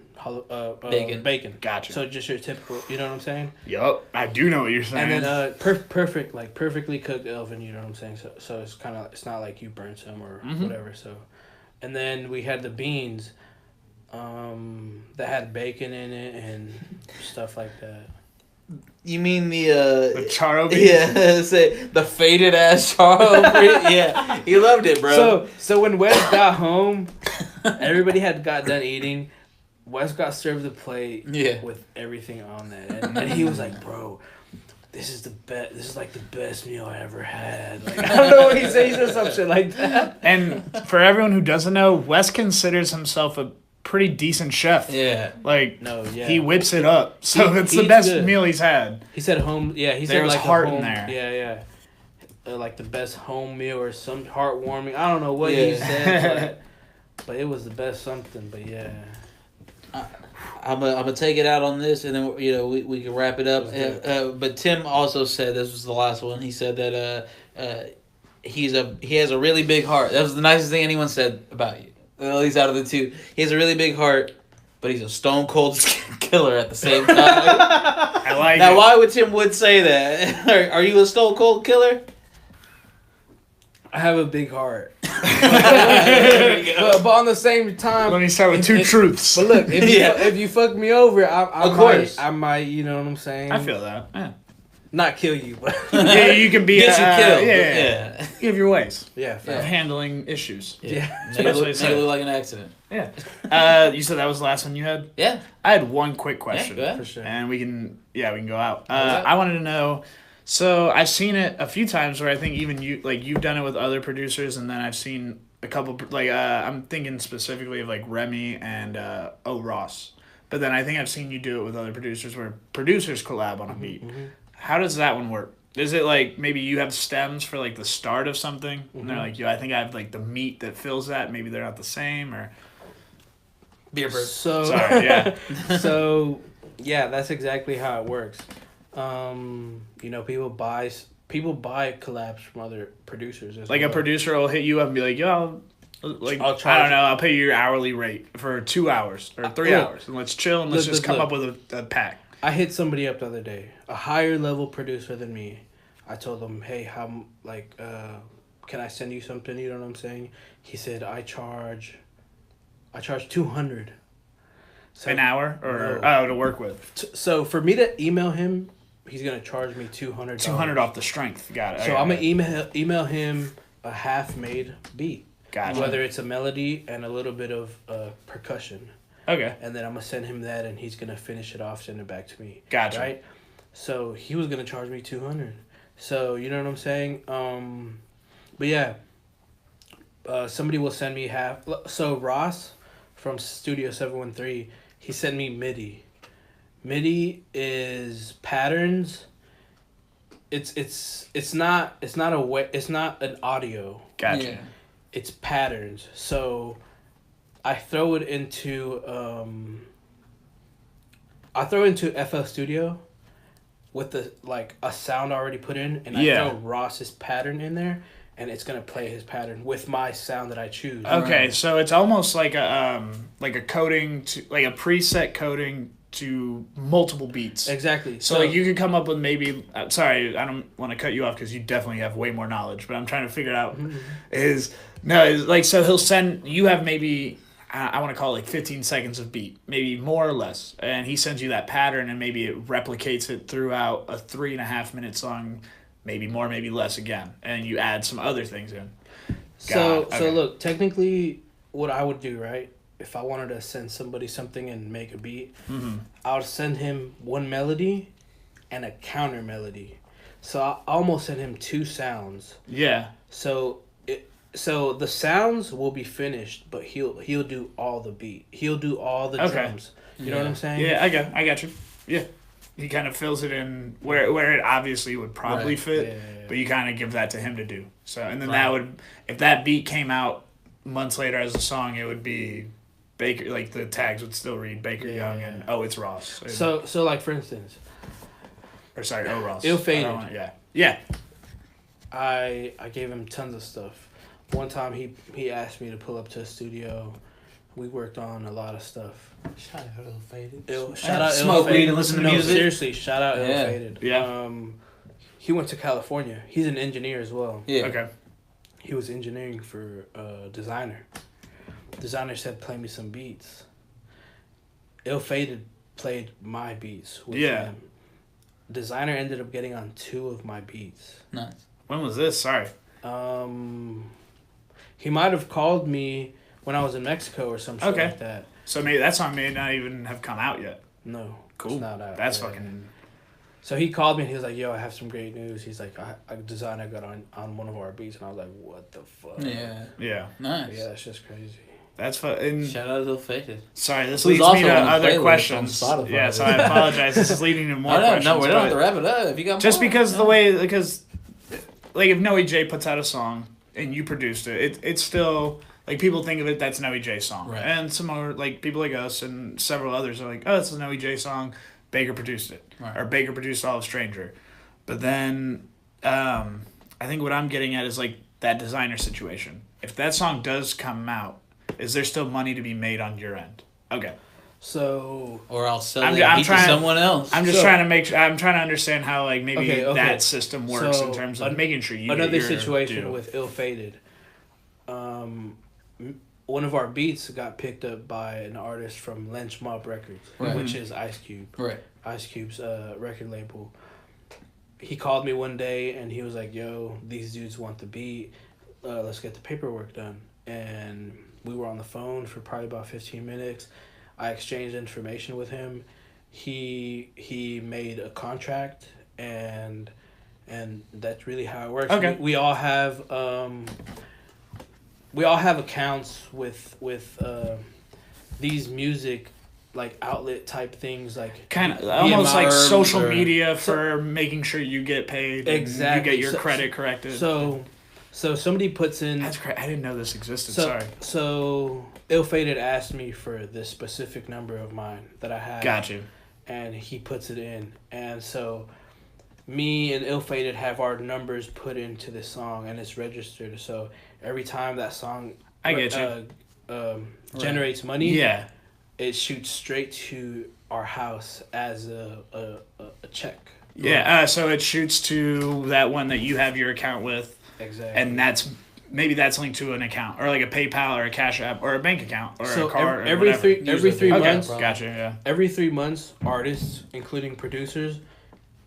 Bacon. Gotcha. So just your typical, you know what I'm saying? Yup, I do know what you're saying. And then perfectly cooked oven, you know what I'm saying? So it's not like you burnt some or whatever. So, and then we had the beans, that had bacon in it and stuff like that. You mean the charo beans? Yeah, say the faded ass charo. Yeah, he loved it, bro. So when Wes got home, everybody had got done eating. Wes got served the plate Yeah. with everything on it, and he was like, "Bro, this is the best. This is like the best meal I ever had. Like, I don't know what he said. He said some shit like that. And for everyone who doesn't know, Wes considers himself a pretty decent chef. Yeah. Like, No, yeah. he whips it up. So it's the He's best good. meal he's had. He said home. Yeah, he There said was like heart a home, in there. Yeah. Like the best home meal or some heartwarming. I don't know what Yeah. he said, but it was the best something. But yeah. I'm gonna take it out on this, and then we can wrap it up. But Tim also said, this was the last one. He said that he has a really big heart. That was the nicest thing anyone said about you. At least out of the two, he has a really big heart, but he's a stone cold killer at the same time. I like Now, it. why would Tim Wood say that? Are you a stone cold killer? I have a big heart. but on the same time, Let me start with two truths. But look, Yeah. if you fuck me over, Of course. I might, you know what I'm saying? I feel that. Yeah. Not kill you, but Yeah, you can be Get you killed. Yeah. You have your ways yeah, of fact. handling issues. Yeah. Make it look like an accident. Yeah. You said that was the last one you had? Yeah. I had one quick question. go ahead. For sure. And we can go out. Alright. I wanted to know, so I've seen it a few times where I think even you've done it with other producers, and then I've seen a couple, I'm thinking specifically of like Remy and O. Ross. But then I think I've seen you do it with other producers where producers collab on a beat. How does that one work? Is it like maybe you have stems for like the start of something, and they're like, I think I have like the meat that fills that. Maybe they're not the same, or Beer bird. So sorry, yeah. So yeah, that's exactly how it works. People buy collabs from other producers. As Like well. a producer will hit you up and be like, yo, like I'll I charge don't know, I'll pay you your hourly rate for 2 hours or 3 Look. hours, and let's chill and let's Look, just look, come up with a pack. I hit somebody up the other day, a higher level producer than me. I told him, hey, can I send you something? You know what I'm saying? He said, I charge 200. So, An hour or No. to work with. So for me to email him, he's gonna charge me $200. 200 off the strength. Got it. So I'm gonna email him a half made beat, Gotcha. whether it's a melody and a little bit of percussion, Okay. and then I'm gonna send him that, and he's gonna finish it off, send it back to me. Gotcha. Right. So he was gonna charge me 200. So you know what I'm saying. But yeah. Somebody will send me half. So Ross from Studio 713, he sent me MIDI. MIDI is patterns. It's not an audio. Gotcha. Yeah. It's patterns. So I throw it into FL Studio with a sound already put in, and I throw Ross's pattern in there, and it's gonna play his pattern with my sound that I choose. Okay, so it's almost like a coding to like a preset coding to multiple beats. Exactly. So like you could come up with maybe. Sorry, I don't want to cut you off because you definitely have way more knowledge. But I'm trying to figure out is like so he'll send you have maybe I want to call it like 15 seconds of beat, maybe more or less, and he sends you that pattern and maybe it replicates it throughout a 3.5 minute song, maybe more, maybe less again, and you add some other things in. So okay. look, technically, what I would do, right? If I wanted to send somebody something and make a beat, I would send him one melody and a counter melody. So I almost send him two sounds. Yeah. So the sounds will be finished, but he'll do all the beat. He'll do all the drums. You know what I'm saying? Yeah, I got you. Yeah. He kind of fills it in where it obviously would probably fit, Yeah. but you kind of give that to him to do. So, and then Right. that would, if that beat came out months later as a song, it would be Baker, like the tags would still read Baker Yeah. Young and it's Ross. And- So like for instance, or sorry, Ross. Ill Fated. Yeah. I gave him tons of stuff. One time he asked me to pull up to a studio. We worked on a lot of stuff. Shout out Ill Faded. Shout out Smoke Ill Faded. weed and listen to No, music. seriously, shout out Yeah. Ill Faded. Yeah. He went to California. He's an engineer as well. Yeah. Okay. He was engineering for Designer. Designer said, play me some beats. Ill Faded played my beats with him. Designer ended up getting on 2 of my beats. Nice. When was this? Sorry. He might have called me when I was in Mexico or some shit like that. So maybe that song may not even have come out yet. No. Cool. It's not out. That's Yeah. fucking. So he called me and he was like, "Yo, I have some great news." He's like, "I designer got on one of our beats," and I was like, "What the fuck?" Yeah. Yeah. Nice. Yeah, that's just crazy. That's fun. And Shout out to Faded. sorry, this Who's leads also me to on the other playlist questions. on Spotify. Yeah, so I apologize. This is leading to more questions. No, we don't have but to wrap it up. If you got just more, because yeah. the way, because, like, if Noie J puts out a song and you produced it, it's still, like, people think of it, that's Noie J's song. Right. And some other, like, people like us and several others are like, oh, it's a Noie J song. Baker produced it. Right. Or Baker produced All of Stranger. But then, I think what I'm getting at is, like, that designer situation. If that song does come out, is there still money to be made on your end? Okay. So Or I'll sell I'm it trying- to someone else. I'm just So- trying to make sure, I'm trying to understand how, like, maybe Okay, okay. that system works So, in terms of making sure you get another your situation due. with Ill Fated. One of our beats got picked up by an artist from Lynch Mob Records, Right. which is Ice Cube. Right. Ice Cube's record label. He called me one day and he was like, "Yo, these dudes want the beat. Let's get the paperwork done." And we were on the phone for probably about 15 minutes. I exchanged information with him. He made a contract, and that's really how it works. Okay. We all have accounts with these music like outlet type things, like Kind of almost like EMRs social or- media for making sure you get paid. Exactly. And you get your So- credit corrected. So somebody puts in. That's great. I didn't know this existed. So, Sorry. So Ill Fated asked me for this specific number of mine that I have. Got you. And he puts it in. And so me and Ill Fated have our numbers put into the song and it's registered. So every time that song I get you. generates money, Yeah. it shoots straight to our house as a check. Yeah. So it shoots to that one that you have your account with, Exactly. and that's linked to an account or like a PayPal or a Cash App or a bank account or so a card. every or whatever. three Usually. Okay. months. Gotcha. Yeah. Every 3 months, artists, including producers,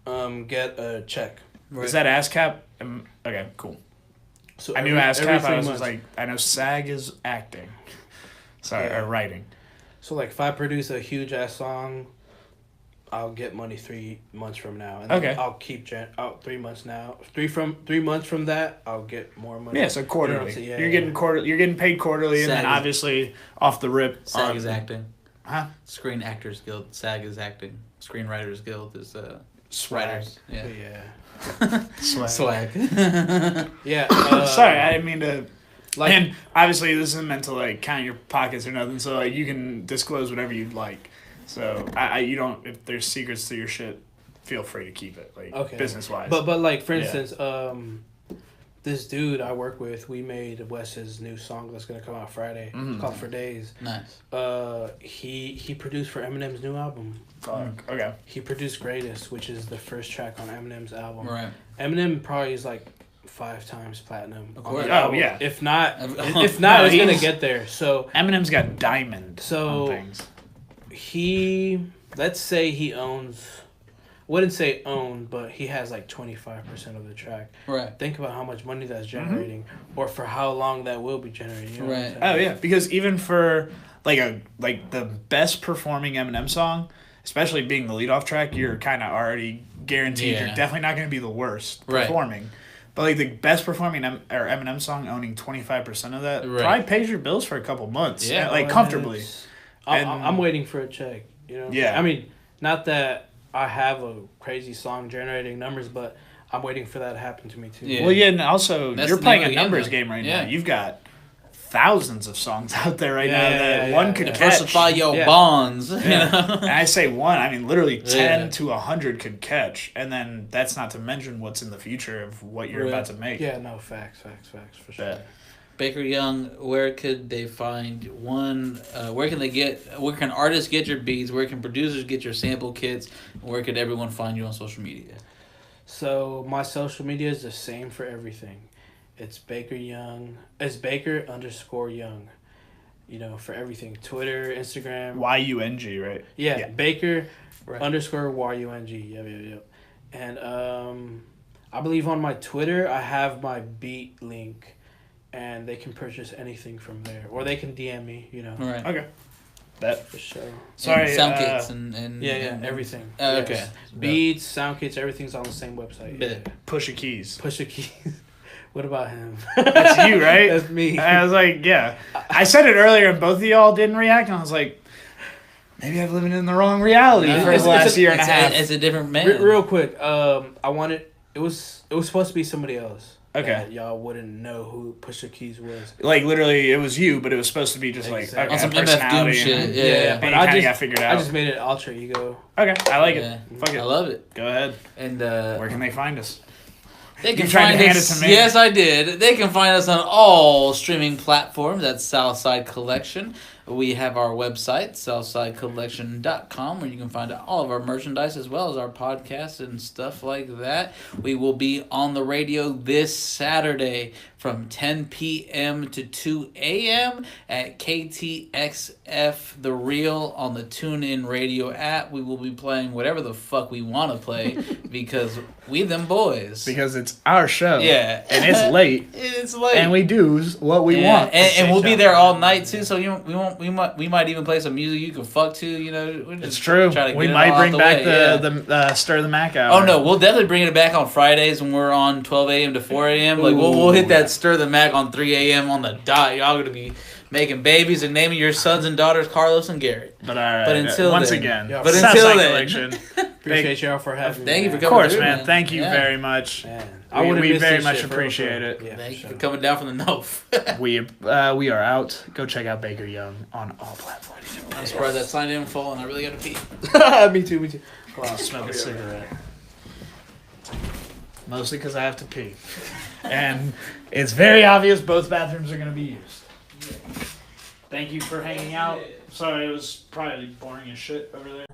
get a check. Right. Is that ASCAP? Okay. Cool. So I knew every ASCAP. 3 I was months. like, I know SAG is acting. Sorry, Yeah. or writing. So like if I produce a huge ass song, I'll get money 3 months from now, and Okay. then I'll keep out 3 months now. 3 months from that, I'll get more money. Yeah, so quarterly. You know what I'm saying? Yeah, You're yeah. getting You're getting paid quarterly, and then SAG is- obviously off the rip. SAG is acting. Huh? Screen Actors Guild. SAG is acting. Screenwriters Guild is Swag. writers. Yeah. Yeah. Swag. Swag. Yeah. Sorry, I didn't mean to. Like, And obviously, this isn't meant to like count your pockets or nothing. So like, you can disclose whatever you'd like. So you don't. If there's secrets to your shit, feel free to keep it. Like Okay. business wise. but like for Yeah. instance, this dude I work with, we made Wes's new song that's gonna come out Friday, called For Days. Nice. He produced for Eminem's new album. Fuck. Okay. He produced Greatest, which is the first track on Eminem's album. Right. Eminem probably is like 5 times platinum. Of on course. the Oh, album. yeah. If not, No, it's no, gonna he's- get there. So Eminem's got diamond. So- on things. let's say he owns. Wouldn't say owned, but he has like 25% of the track. Right. Think about how much money that's generating, or for how long that will be generating. You know what I'm Right. saying? Oh yeah, because even for like the best performing Eminem song, especially being the lead off track, you're kind of already guaranteed Yeah. you're definitely not going to be the worst Right. performing. But like the best performing Eminem song owning 25% of that Right. probably pays your bills for a couple months. Yeah. like Well, comfortably. it's- And- I'm waiting for a check. You know. Yeah. I mean, not that I have a crazy song generating numbers, but I'm waiting for that to happen to me too. Yeah. Well, yeah, and also That's you're the playing name a of the game, numbers though. game right Yeah. now. You've got thousands of songs out there right Yeah, now that yeah, one yeah, could yeah. catch. Diversify your Yeah. bonds. You Yeah. know? And I say one, I mean literally 10 Yeah. to 100 could catch. And then that's not to mention what's in the future of what you're Right. about to make. Yeah. No. Facts. For sure. Yeah. Baker Young, where could they find one? Where can artists get your beats? Where can producers get your sample kits? Where could everyone find you on social media? So my social media is the same for everything. It's Baker Young. It's Baker_Young. You know, for everything. Twitter, Instagram. YUNG, right? Yeah, Yeah. Baker Right. _YUNG. Yep. And I believe on my Twitter I have my beat link, and they can purchase anything from there, or they can DM me. You know. All right. Okay. That For sure. sorry. And sound kits and Yeah, everything. Oh, okay. Yes. Beats, sound kits, everything's on the same website. Bet. Yeah. Pusha Keys. Pusha Keys. What about him? That's you, right? That's me. I was like, yeah. I said it earlier, and both of y'all didn't react, and I was like, maybe I'm living in the wrong reality No, for the last year and a half. It's a different man. Real quick, I wanted. It was supposed to be somebody else. Okay. that y'all wouldn't know who Pusha Keys was. Like literally, it was you, but it was supposed to be just like Exactly. okay, On some MF personality. Doom shit. and- Yeah. but you I kinda just got figured out. I just made it alter ego. Okay, I like Yeah. it. Fuck it. I love it. Go ahead. And Where can they find us? they can You tried to find hand us. it to me. Yes, I did. They can find us on all streaming platforms. That's Southside Collection. We have our website, southsidecollection.com, where you can find all of our merchandise as well as our podcasts and stuff like that. We will be on the radio this Saturday from 10 p.m. to 2 a.m. at KTXF The Real on the TuneIn Radio app. We will be playing whatever the fuck we want to play because we them boys. Because it's our show. Yeah. And it's late. It's late. And we do what we Yeah, want. and we'll be there all night too. So we might even play some music you can fuck to. You know, we're just It's true. trying to We get it might all bring out back way, yeah. the Stir the Mac hour. Oh no, we'll definitely bring it back on Fridays when we're on 12 a.m. to 4 a.m. Like we'll hit that Stir the Mac on 3 a.m. on the dot. Y'all gonna be making babies and naming your sons and daughters Carlos and Garrett. But all right. But until once then- again, Yeah, but Southside until then- Collection. Appreciate y'all for having me. Thank you for Of coming. course, through, man. Thank you Yeah. very much. Man, We missed very this much shit, for appreciate real. it. Yeah, Thank for you sure. for coming down from the north. We are out. Go check out Baker Young on all platforms. I'm surprised that sign didn't fall, and I really got to pee. Me too. I'll smoke a cigarette. Mostly because I have to pee. And it's very obvious both bathrooms are going to be used. Thank you for hanging out. Sorry, it was probably boring as shit over there.